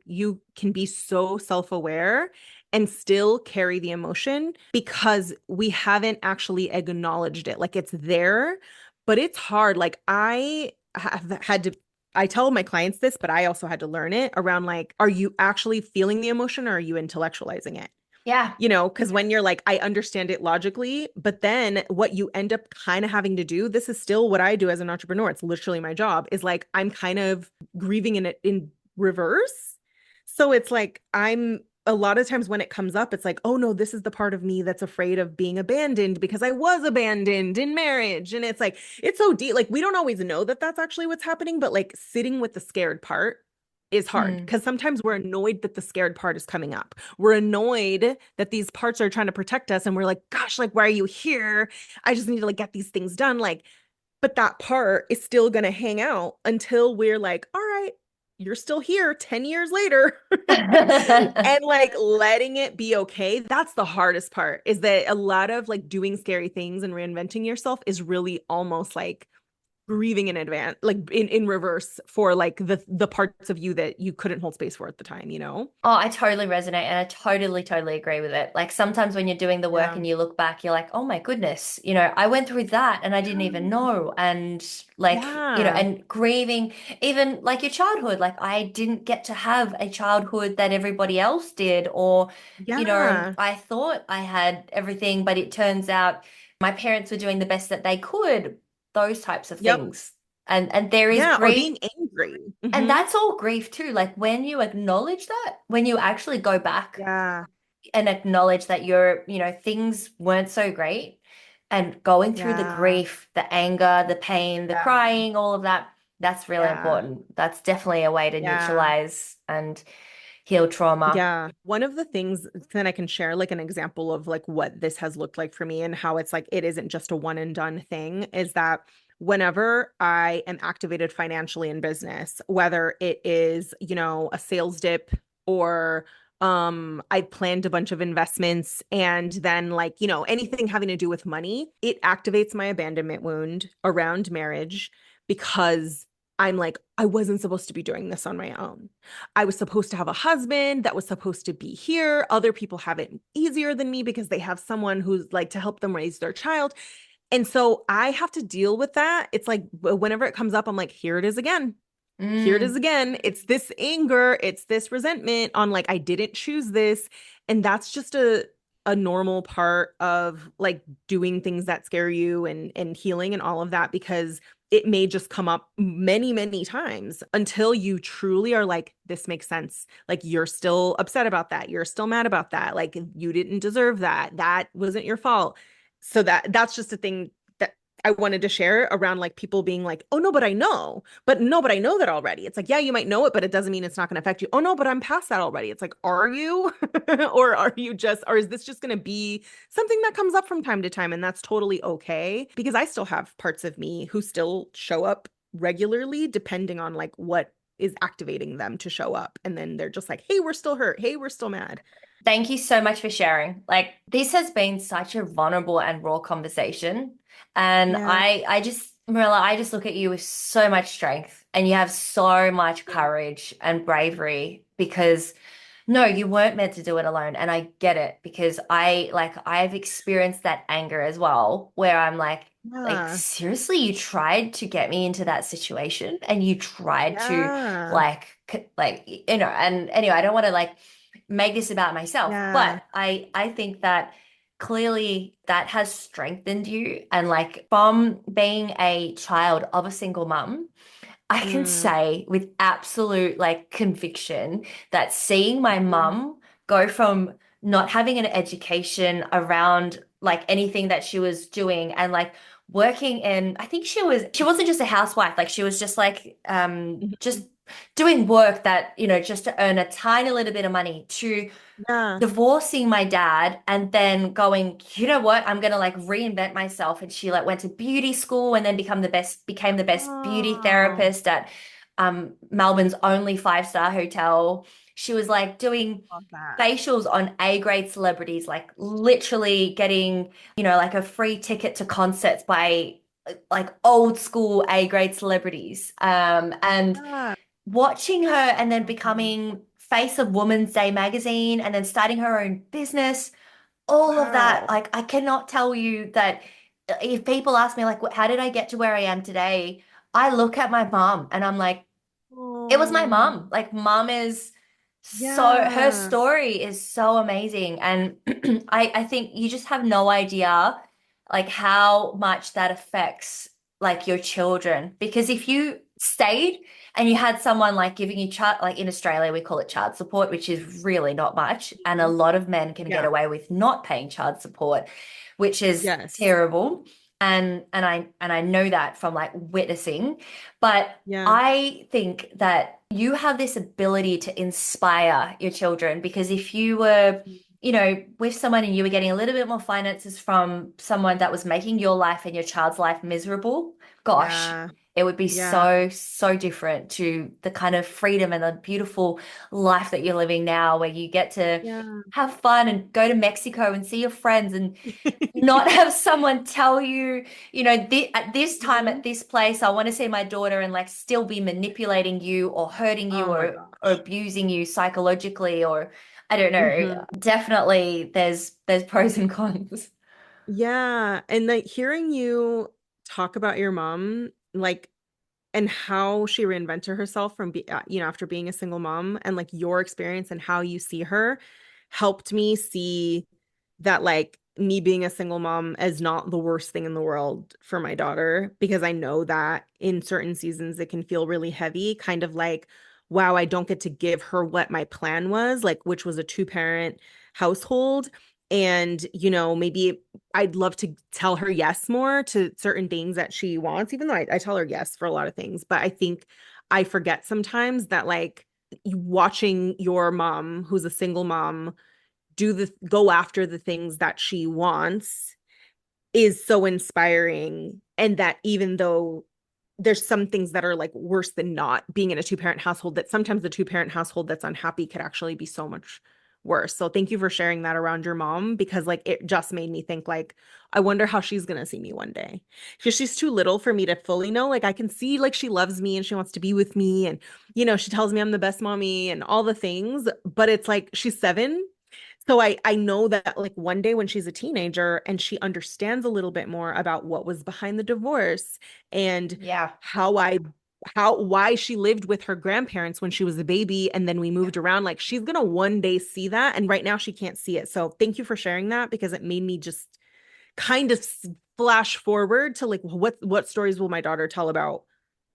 S1: can be so self-aware and still carry the emotion because we haven't actually acknowledged it. Like it's there, but it's hard. Like I have had to I tell my clients this, but I also had to learn it around like, are you actually feeling the emotion or are you intellectualizing it?
S2: Yeah.
S1: Because when you're like, I understand it logically, but then what you end up kind of having to do, this is still what I do as an entrepreneur. It's literally my job, is like, I'm kind of grieving in it in reverse. So it's like, I'm a lot of times when it comes up, it's like, oh no, this is the part of me that's afraid of being abandoned because I was abandoned in marriage. And it's like, it's so deep. Like, we don't always know that that's actually what's happening, but like sitting with the scared part is hard
S2: Mm.
S1: because sometimes we're annoyed that the scared part is coming up. We're annoyed that these parts are trying to protect us and we're like, gosh, like why are you here? I just need to like get these things done. Like, but that part is still going to hang out until we're like, all right, you're still here 10 years later. And like letting it be okay. That's the hardest part is that a lot of like doing scary things and reinventing yourself is really almost like grieving in advance, like in reverse for like the parts of you that you couldn't hold space for at the time.
S2: Oh, I totally resonate and I totally, totally agree with it. Like sometimes when you're doing the work
S1: Yeah.
S2: and you look back, you're like, oh my goodness, I went through that and I didn't even know. And like,
S1: Yeah.
S2: and grieving, even like your childhood, like I didn't get to have a childhood that everybody else did, or,
S1: Yeah.
S2: I thought I had everything, but it turns out my parents were doing the best that they could, those types of
S1: Yep.
S2: things. And there is
S1: Yeah. Or
S2: grief.
S1: being angry.
S2: And
S1: Hmm.
S2: that's all grief too. Like when you acknowledge that, when you actually go back
S1: Yeah.
S2: and acknowledge that things weren't so great and going through the
S1: Yeah.
S2: grief, the anger, the pain, the
S1: Yeah.
S2: crying, all of that, that's really
S1: Yeah.
S2: important. That's definitely a way to
S1: Yeah.
S2: neutralize and heal trauma.
S1: Yeah. One of the things then I can share like an example of like what this has looked like for me and how it's like it isn't just a one and done thing is that whenever I am activated financially in business, whether it is, a sales dip or I planned a bunch of investments and then like, anything having to do with money, it activates my abandonment wound around marriage because I'm like, I wasn't supposed to be doing this on my own. I was supposed to have a husband that was supposed to be here. Other people have it easier than me because they have someone who's like to help them raise their child. And so I have to deal with that. It's like whenever it comes up, I'm like, here it is again. Here it is
S2: Mm.
S1: again. It's this anger, it's this resentment on like I didn't choose this. And that's just a normal part of like doing things that scare you and healing and all of that because it may just come up many, many times until you truly are like, this makes sense. Like, you're still upset about that. You're still mad about that. Like, you didn't deserve that. That wasn't your fault. So that's just a thing that I wanted to share around like people being like, oh no, but I know. But no, but I know that already. It's like, yeah, you might know it, but it doesn't mean it's not going to affect you. Oh no, but I'm past that already. It's like, are you? Or are you just, or is this just going to be something that comes up from time to time? And that's totally okay, because I still have parts of me who still show up regularly, depending on like what is activating them to show up. And then they're just like, hey, we're still hurt. Hey, we're still mad.
S2: Thank you so much for sharing. Like, this has been such a vulnerable and raw conversation. And
S1: Yeah.
S2: Marilla, I just look at you with so much strength and you have so much courage and bravery because no, you weren't meant to do it alone. And I get it because I've experienced that anger as well, where I'm like,
S1: Yeah.
S2: seriously, you tried to get me into that situation and you tried to
S1: Yeah.
S2: and anyway, I don't want to like make this about myself, but
S1: Yeah.
S2: I think that clearly that has strengthened you. And like from being a child of a single mum, I can
S1: Mm.
S2: say with absolute like conviction that seeing my
S1: Mhm.
S2: mum go from not having an education around like anything that she was doing and like working in, I think she wasn't just a housewife, like she was just like
S1: Mhm.
S2: just doing work that, just to earn a tiny little bit of money to
S1: Yeah.
S2: divorcing my dad and then going, you know what, I'm gonna like reinvent myself. And she like went to beauty school and then became the best beauty
S1: Oh,
S2: therapist at Melbourne's only five-star hotel. She was like doing
S1: love that.
S2: facials on A-grade celebrities, like literally getting, like a free ticket to concerts by like old school A-grade celebrities. And
S1: Yeah.
S2: watching her and then
S1: Mhm.
S2: becoming face of Women's Day magazine and then starting her own business, all of that.
S1: Wow.
S2: Like, I cannot tell you that if people ask me, like, how did I get to where I am today? I look at my mom and I'm like, it was my
S1: Oh,
S2: mom. Like, mom is her
S1: yeah.
S2: story is so amazing. And I think you just have no idea, like, how much that affects, like, your children. Because if you stayed and you had someone like giving you like in Australia, we call it child support, which is really not much. And a
S1: Mhm.
S2: lot of men can get
S1: Yeah.
S2: away with not paying child support, which is
S1: Yes.
S2: terrible. And I know that from like witnessing. But
S1: Yeah.
S2: I think that you have this ability to inspire your children because if you were, with someone and you were getting a little bit more finances from someone that was making your life and your child's life miserable, gosh,
S1: Yeah.
S2: it would be
S1: Yeah.
S2: so, so different to the kind of freedom and the beautiful life that you're living now, where you get to
S1: Yeah.
S2: have fun and go to Mexico and see your friends and not have someone tell you, at this time, at
S1: Mhm.
S2: this place, I want to see my daughter and like still be manipulating you or hurting you
S1: Oh my
S2: or
S1: gosh.
S2: abusing you psychologically or I don't know.
S1: Mhm.
S2: Definitely there's pros and cons.
S1: Yeah. And like hearing you talk about your mom, like, and how she reinvented herself from after being a single mom, and like your experience and how you see her helped me see that like me being a single mom is not the worst thing in the world for my daughter, because I know that in certain seasons it can feel really heavy, kind of like, wow, I don't get to give her what my plan was, like, which was a two-parent household. And, maybe I'd love to tell her yes more to certain things that she wants, even though I tell her yes for a lot of things. But I think I forget sometimes that, like, watching your mom, who's a single mom, go after the things that she wants is so inspiring. And that even though there's some things that are like worse than not being in a two-parent household, that sometimes the two-parent household that's unhappy could actually be so much worse. So thank you for sharing that around your mom, because like it just made me think like, I wonder how she's gonna see me one day. Because she's too little for me to fully know. Like I can see like she loves me and she wants to be with me, and she tells me I'm the best mommy and all the things, but it's like she's 7. So I know that like one day when she's a teenager and she understands a little bit more about what was behind the divorce, and
S2: Yeah.
S1: how I how why she lived with her grandparents when she was a baby and then we moved around, like she's gonna one day see that, and right now she can't see it. So thank you for sharing that, because it made me just kind of flash forward to like what stories will my daughter tell about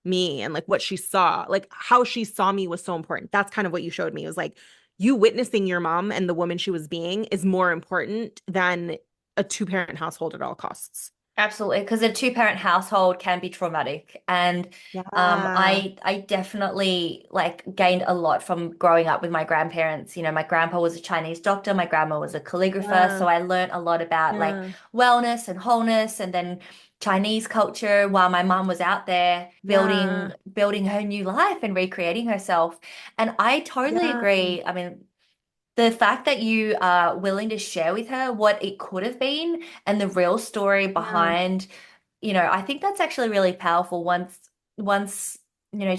S1: me and like what she saw, like how she saw me was so important. That's kind of what you showed me. It was like you witnessing your mom and the woman she was being is more important than a two-parent household at all costs.
S2: Absolutely, because a two-parent household can be traumatic, and
S1: Yeah.
S2: I definitely like gained a lot from growing up with my grandparents. You know, my grandpa was a Chinese doctor, my grandma was a calligrapher,
S1: Yeah.
S2: so I learned a lot about like
S1: Yeah.
S2: wellness and wholeness, and then Chinese culture while my mum was out there
S1: Yeah.
S2: building her new life and recreating herself. And I totally
S1: Yeah.
S2: agree. I mean, the fact that you are willing to share with her what it could have been and the real story
S1: Yeah.
S2: behind, I think that's actually really powerful once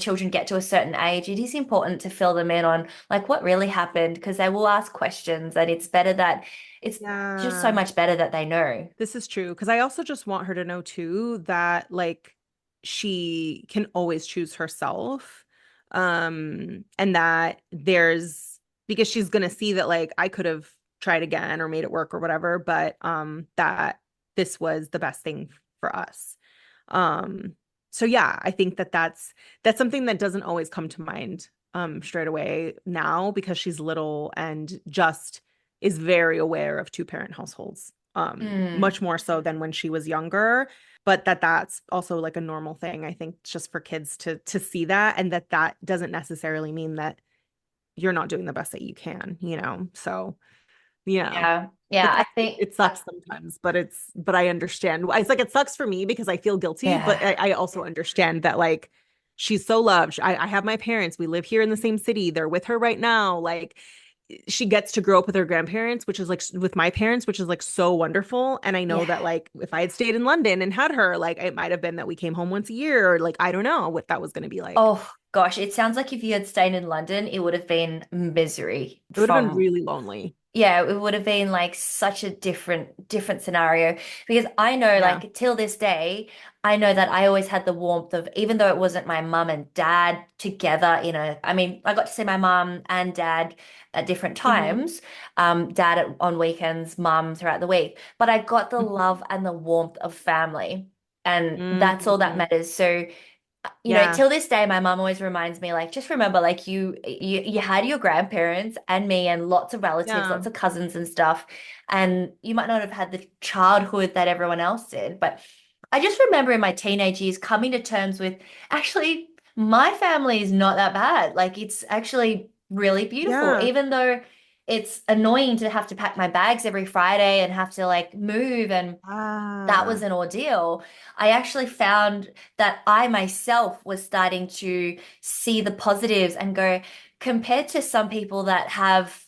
S2: children get to a certain age. It is important to fill them in on like what really happened because they will ask questions, and it's just so
S1: Yeah.
S2: much better that they know.
S1: This is true because I also just want her to know too that like she can always choose herself. And that there's because she's gonna see that like I could have tried again or made it work or whatever, but that this was the best thing for us. Um so yeah, I think that that's something that doesn't always come to mind straight away now because she's little and just is very aware of two-parent households,
S2: Mm,
S1: much more so than when she was younger. But that's also like a normal thing, I think, just for kids to see that, and that doesn't necessarily mean that you're not doing the best that you can, you know? So yeah,
S2: yeah. Yeah, I think
S1: it sucks sometimes, but I understand. It's like it sucks for me because I feel guilty, but
S2: yeah.
S1: I also understand that like she's so loved. I have my parents. We live here in the same city. They're with her right now. Like she gets to grow up with her grandparents, which is like with my parents, which is like so wonderful. And I know
S2: Yeah.
S1: that like if I had stayed in London and had her, like it might have been that we came home once a year, or like I don't know what that was going to be like.
S2: Oh gosh, it sounds like if you had stayed in London, it would have been misery
S1: It would have been
S2: from
S1: really lonely.
S2: yeah, it would have been like such a different scenario because I know
S1: Yeah.
S2: like till this day, I know that I always had the warmth of even though it wasn't my mum and dad together I mean, I got to see my mum and dad at different
S1: Hmm.
S2: times, on weekends, mum throughout the week, but I got the
S1: Hmm.
S2: love and the warmth of family, and that's all that
S1: Hmm.
S2: matters. So
S1: Yeah.
S2: till this day, my mom always reminds me, like, just remember, like, you had your grandparents and me and lots of relatives,
S1: Yeah.
S2: lots of cousins and stuff, and you might not have had the childhood that everyone else did, but I just remember in my teenage years coming to terms with actually my family is not that bad. Like, it's actually really beautiful,
S1: Yeah.
S2: even though it's annoying to have to pack my bags every Friday and have to like move and that was
S1: Ah.
S2: an ordeal. I actually found that I myself was starting to see the positives and go, compared to some people that have,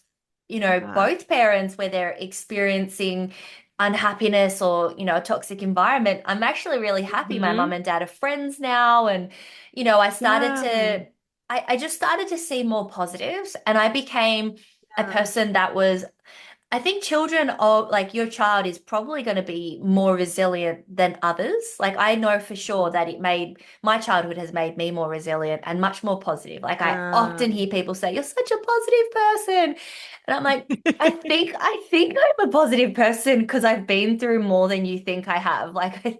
S1: Yeah.
S2: both parents where they're experiencing unhappiness or, a toxic environment, I'm actually really happy. My mum
S1: Hmm.
S2: and dad are friends now. And, I started
S1: Yeah.
S2: I just started to see more positives and I became a
S1: Yeah.
S2: person that was I think children of like your child is probably going to be more resilient than others. Like I know for sure
S1: Mhm.
S2: that it made my childhood has made me more resilient and much more positive. Like I
S1: Yeah.
S2: often hear people say, "You're such a positive person." And I'm like, I think I'm a positive person because I've been through more than you think I have. Like I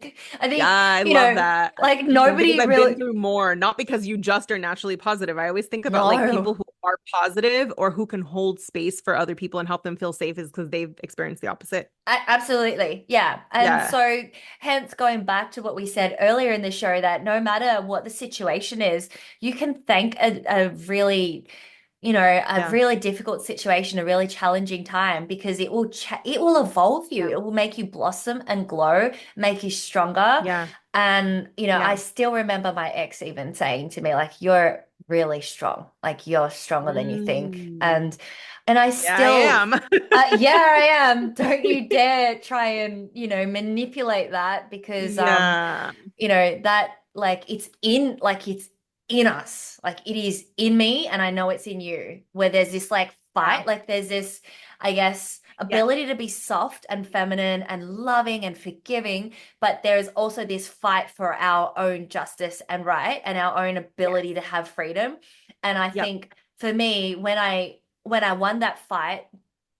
S1: Yeah,
S2: think,
S1: I love that.
S2: like
S1: Because
S2: nobody
S1: I've been
S2: really
S1: through more, not because you just are naturally positive. I always think about like people
S2: no.
S1: who are positive or who can hold space for other people and help them feel safe is because they've experienced the opposite.
S2: Absolutely. Yeah. And
S1: Yeah.
S2: so, hence, going back to what we said earlier in the show, that no matter what the situation is, you can thank a really, a
S1: Yeah.
S2: really difficult situation, a really challenging time, because it will evolve you.
S1: Yeah.
S2: It will make you blossom and glow, make you stronger.
S1: Yeah.
S2: And, I
S1: Yeah.
S2: still remember my ex even saying to me, like, you're really strong. Like, you're stronger than you think.
S1: Mm.
S2: And I
S1: Yeah, I
S2: still
S1: am.
S2: yeah, I am. Don't you dare try and, manipulate that because
S1: Yeah.
S2: that it's in us. Like it is in me and I know it's in you. Where there's this like
S1: Yeah.
S2: fight, like there's this, I guess,
S1: Yes.
S2: ability to be soft and feminine and loving and forgiving, but there is also this fight for our own justice and right and our own
S1: Yes.
S2: ability to have freedom. And I
S1: Yep.
S2: think for me, when I won that fight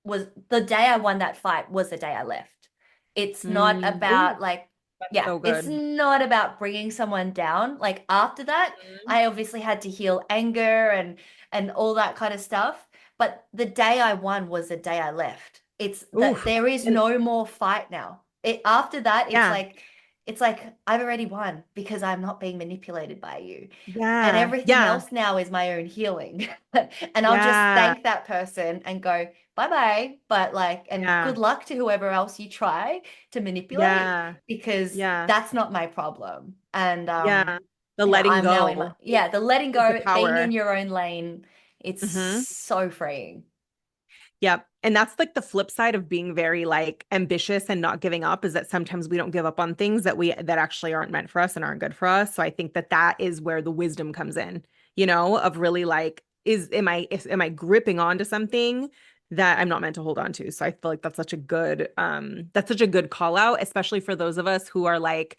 S2: was the day I won that fight was the day I left. It's not
S1: Mm.
S2: about
S1: Oh,
S2: like
S1: That's
S2: Yeah,
S1: so
S2: it's
S1: good.
S2: not about bringing someone down. Like after that,
S1: Mhm.
S2: I obviously had to heal anger and all that kind of stuff. But the day I won was the day I left. It's that
S1: Oof.
S2: there is
S1: And
S2: no more fight now. It after that,
S1: yeah,
S2: it's like I've already won because I'm not being manipulated by you. And
S1: yeah,
S2: everything
S1: yeah,
S2: else now is my own healing. And I'll just
S1: yeah,
S2: thank that person and go, bye-bye. But like, and
S1: yeah,
S2: good luck to whoever else you try to manipulate
S1: yeah,
S2: because
S1: yeah,
S2: that's not my problem. And
S1: yeah. The
S2: yeah,
S1: letting
S2: I'm now in my
S1: go
S2: yeah, the letting
S1: is the
S2: go, being in
S1: power.
S2: your own lane, it's
S1: Hmm.
S2: so freeing.
S1: Yep. And that's like the flip side of being very like ambitious and not giving up is that sometimes we don't give up on things that actually aren't meant for us and aren't good for us. So I think that that is where the wisdom comes in, of really like am I gripping onto something that I'm not meant to hold on to. So I feel like that's such a good call out, especially for those of us who are like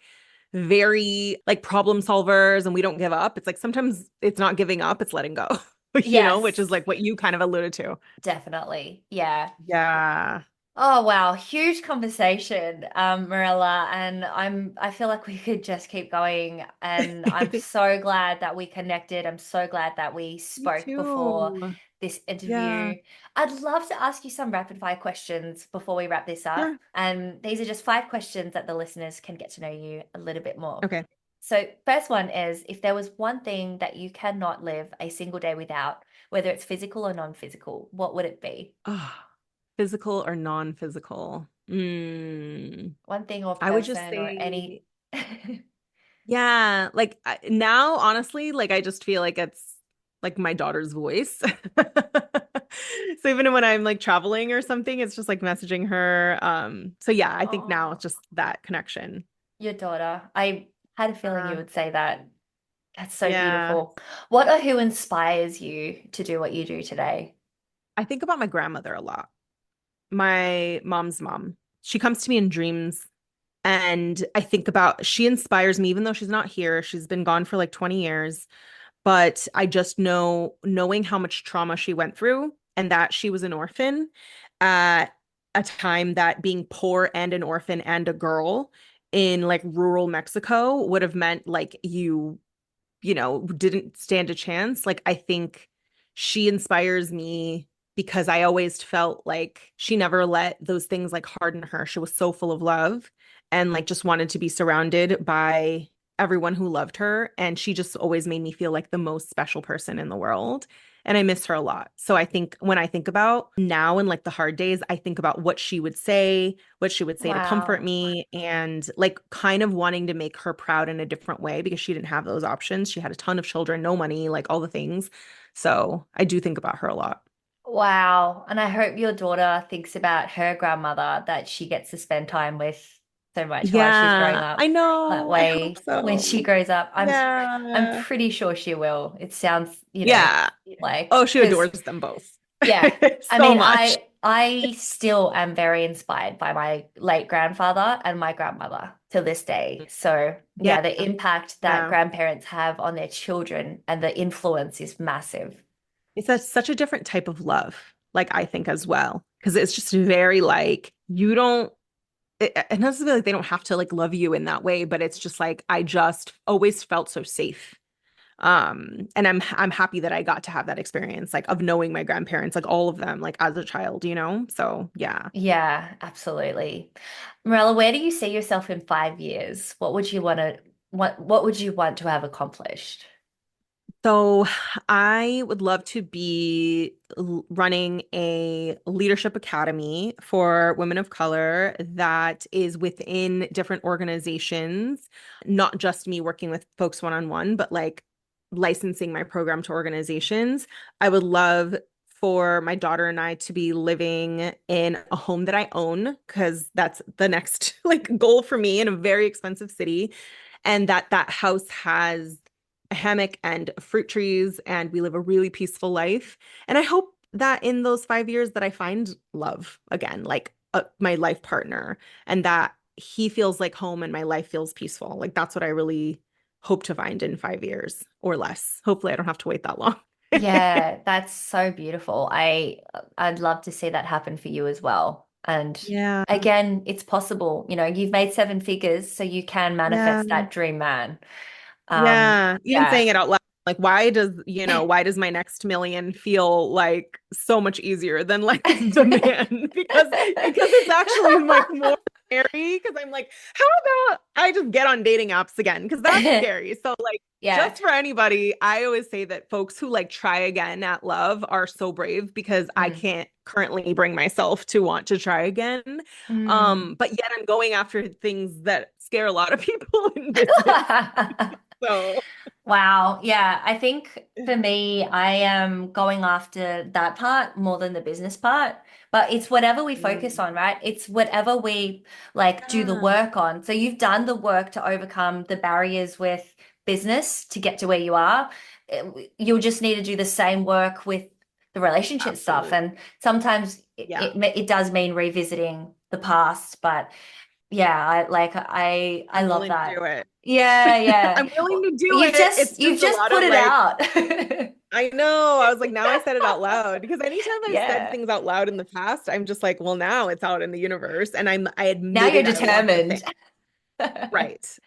S1: very like problem solvers and we don't give up. It's like sometimes it's not giving up, it's letting go, which is
S2: Yes,
S1: like what you kind of alluded to.
S2: definitely. Yeah.
S1: Yeah.
S2: Oh wow, huge conversation, Marilla, and I feel like we could just keep going and I'm so glad that we connected. I'm so glad that we
S1: Me
S2: spoke before
S1: too.
S2: this
S1: Yeah.
S2: interview. I'd love to ask you some rapid fire questions before we wrap this up.
S1: Sure.
S2: And these are just 5 questions that the listeners can get to know you a little bit more.
S1: Okay.
S2: So, first one is if there was one thing that you cannot live a single day without, whether it's physical or non-physical, what would it be?
S1: Oh, physical or non-physical? Mm,
S2: One thing or
S1: I would just
S2: person or any.
S1: say, yeah, like now, honestly, like I just feel like it's like my daughter's voice. So even when I'm like traveling or something, it's just like messaging her. So yeah, I think now
S2: Oh,
S1: it's just that connection.
S2: your daughter. I had a feeling you
S1: Uh,
S2: would say that. That's so
S1: yeah.
S2: beautiful. What or who inspires you to do what you do today?
S1: I think about my grandmother a lot. My mom's mom. She comes to me in dreams. And I think about she inspires me, even though she's not here. She's been gone for like 20 years. But I just knowing how much trauma she went through and that she was an orphan at a time that being poor and an orphan and a girl in like rural Mexico would have meant like didn't stand a chance. Like, I think she inspires me because I always felt like she never let those things like harden her. She was so full of love and like just wanted to be surrounded by everyone who loved her. And she just always made me feel like the most special person in the world. And I miss her a lot. So I think when I think about now and like the hard days, I think about what she would say to comfort
S2: Wow.
S1: me, and like kind of wanting to make her proud in a different way because she didn't have those options. She had a ton of children, no money, like all the things. So I do think about her a lot.
S2: Wow. And I hope your daughter thinks about her grandmother that she gets to spend time with so much while she's growing
S1: Yeah, I
S2: up that
S1: know. I hope
S2: way when she
S1: so.
S2: grows up. I'm
S1: Yeah.
S2: pretty sure she will. It sounds,
S1: Yeah.
S2: like
S1: Oh, she
S2: because
S1: adores them both
S2: yeah. I
S1: so
S2: mean,
S1: much.
S2: I still am very inspired by my late grandfather and my grandmother to this day. So,
S1: Yeah.
S2: yeah, the impact that
S1: Yeah.
S2: grandparents have on their children and the influence is massive.
S1: Such a different type of love, like I think as well. Because it's just very like you don't it doesn't feel like they don't have to like love you in that way, but it's just like I just always felt so safe. And I'm happy that I got to have that experience, like of knowing my grandparents, like all of them, like as a child. So yeah.
S2: Yeah, absolutely. Morella, where do you see yourself in 5 years? What would you want to have accomplished?
S1: So I would love to be running a leadership academy for women of color that is within different organizations, not just me working with folks one-on-one, but like licensing my program to organizations. I would love for my daughter and I to be living in a home that I own because that's the next like goal for me in a very expensive city, and that house has a hammock and fruit trees and we live a really peaceful life. And I hope that in those 5 years that I find love again, like my life partner, and that he feels like home and my life feels peaceful. Like that's what I really hope to find in 5 years or less. Hopefully I don't have to wait that long.
S2: Yeah, that's so beautiful. I'd love to see that happen for you as well. And
S1: Yeah.
S2: again, it's possible. You know, you've made seven figures, so you can
S1: Yeah.
S2: manifest that dream man.
S1: Yeah. Even
S2: Yeah.
S1: saying it out loud, like why does my next million feel like so much easier than like the man? Because it's actually like more scary because I'm like, how about I just get on dating apps again? Because that's scary. So like
S2: Yeah.
S1: just for anybody, I always say that folks who like try again at love are so brave because I
S2: Mm.
S1: can't currently bring myself to want to try again.
S2: Mm.
S1: But yet I'm going after things that scare a lot of people in business. So
S2: Wow. Yeah. I think for me, I am going after that part more than the business part. But it's whatever we focus
S1: Mm.
S2: on, right? It's whatever we like do the
S1: Yeah,
S2: work on. So you've done the work to overcome the barriers with business to get to where you are. You'll just need to do the same work with the relationship stuff.
S1: absolutely.
S2: And sometimes
S1: Yeah,
S2: it does mean revisiting the past, but yeah, I
S1: I'm
S2: love
S1: willing to
S2: that.
S1: do it.
S2: Yeah, yeah.
S1: I'm willing to do
S2: You've
S1: it.
S2: just
S1: It's
S2: you've
S1: just a
S2: just
S1: lot
S2: put
S1: of
S2: it
S1: like,
S2: out.
S1: I know. I was like, now I said it out loud because anytime I've said
S2: Yeah.
S1: things out loud in the past, I'm just like, well, now it's out in the universe and I
S2: Now you're
S1: admitted I want the thing.
S2: determined.
S1: Right.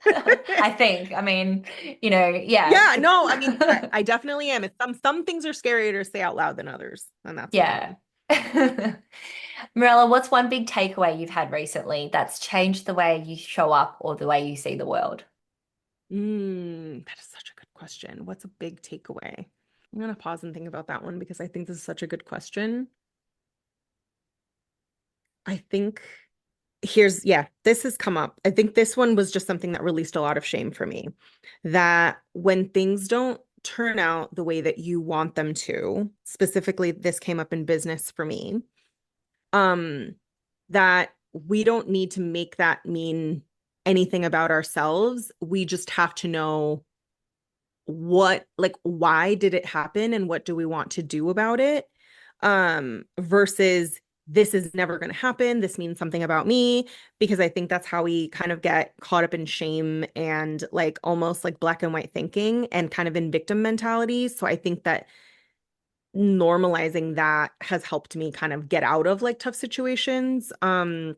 S2: I think. I mean, yeah.
S1: Yeah, no, I mean, I definitely am. It's some things are scarier to say out loud than others, and that's one of
S2: Yeah.
S1: them.
S2: Marilla, what's one big takeaway you've had recently that's changed the way you show up or the way you see the world?
S1: That is such a good question. What's a big takeaway? I'm gonna pause and think about that one because I think this is such a good question. I think this has come up. I think this one was just something that released a lot of shame for me. That when things don't turn out the way that you want them to, specifically this came up in business for me, um, that we don't need to make that mean anything about ourselves. We just have to know why did it happen and what do we want to do about it versus this is never going to happen, this means something about me, because I think that's how we kind of get caught up in shame and like almost like black and white thinking and kind of in victim mentality. So I think that normalizing that has helped me kind of get out of like tough situations. So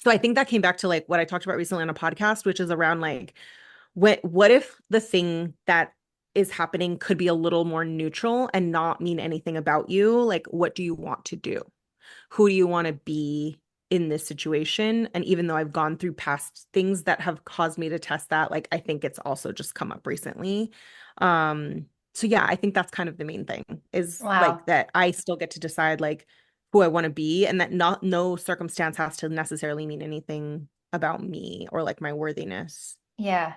S1: I think that came back to like what I talked about recently on a podcast, which is around like what if the thing that is happening could be a little more neutral and not mean anything about you? Like, what do you want to do? Who do you want to be in this situation? And even though I've gone through past things that have caused me to test that, like I think it's also just come up recently. So yeah, I think that's kind of the main thing is like
S2: Wow.
S1: that I still get to decide like who I want to be and that not no circumstance has to necessarily mean anything about me or like my worthiness.
S2: Yeah.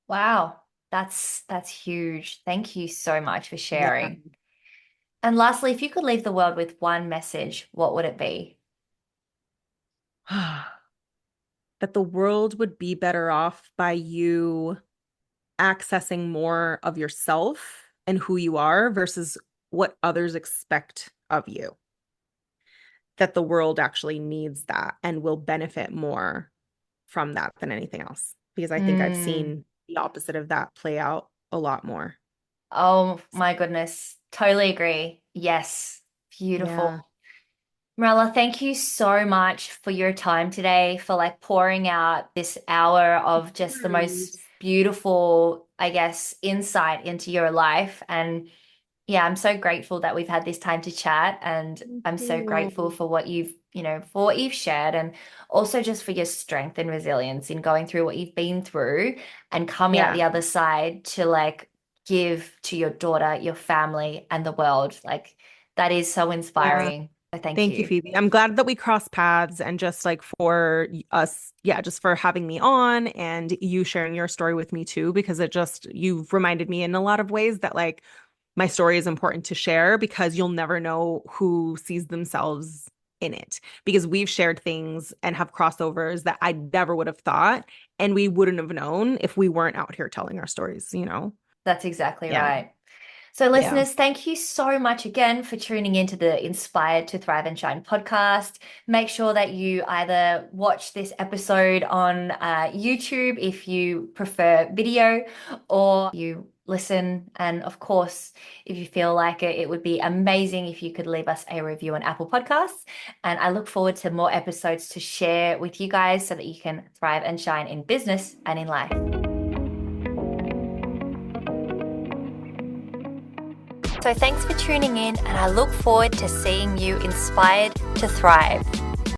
S2: Wow. That's huge. Thank you so much for
S1: Yeah.
S2: sharing. And lastly, if you could leave the world with one message, what would it be?
S1: That the world would be better off by you accessing more of yourself and who you are versus what others expect of you. That the world actually needs that and will benefit more from that than anything else. Because I think I've
S2: Mm.
S1: seen the opposite of that play out a lot more.
S2: Oh my goodness. Totally agree. Yes.
S1: Yeah.
S2: Beautiful. Marella, thank you so much for your time today, for like pouring out this hour of just the most
S1: Nice.
S2: beautiful, I guess, insight into your life. And yeah, I'm so grateful that we've had this time to chat. And
S1: Thank
S2: I'm so grateful
S1: you.
S2: for what for what you've shared and also just for your strength and resilience in going through what you've been through and coming out
S1: Yeah.
S2: the other side to like give to your daughter, your family, and the world. Like that is so
S1: Yeah.
S2: inspiring. So thank
S1: Thank you,
S2: you.
S1: Phoebe. I'm glad that we crossed paths and just like for us, yeah, just for having me on and you sharing your story with me too, because you've reminded me in a lot of ways that like my story is important to share because you'll never know who sees themselves in it. Because we've shared things and have crossovers that I never would have thought, and we wouldn't have known if we weren't out here telling our stories, you know?
S2: That's exactly
S1: Yeah.
S2: right. So,
S1: Yeah.
S2: listeners, thank you so much again for tuning into the Inspired to Thrive and Shine podcast. Make sure that you either watch this episode on YouTube if you prefer video, or you listen. And of course, if you feel like it, it would be amazing if you could leave us a review on Apple Podcasts. And I look forward to more episodes to share with you guys so that you can thrive and shine in business and in life. So thanks for tuning in, and I look forward to seeing you inspired to thrive.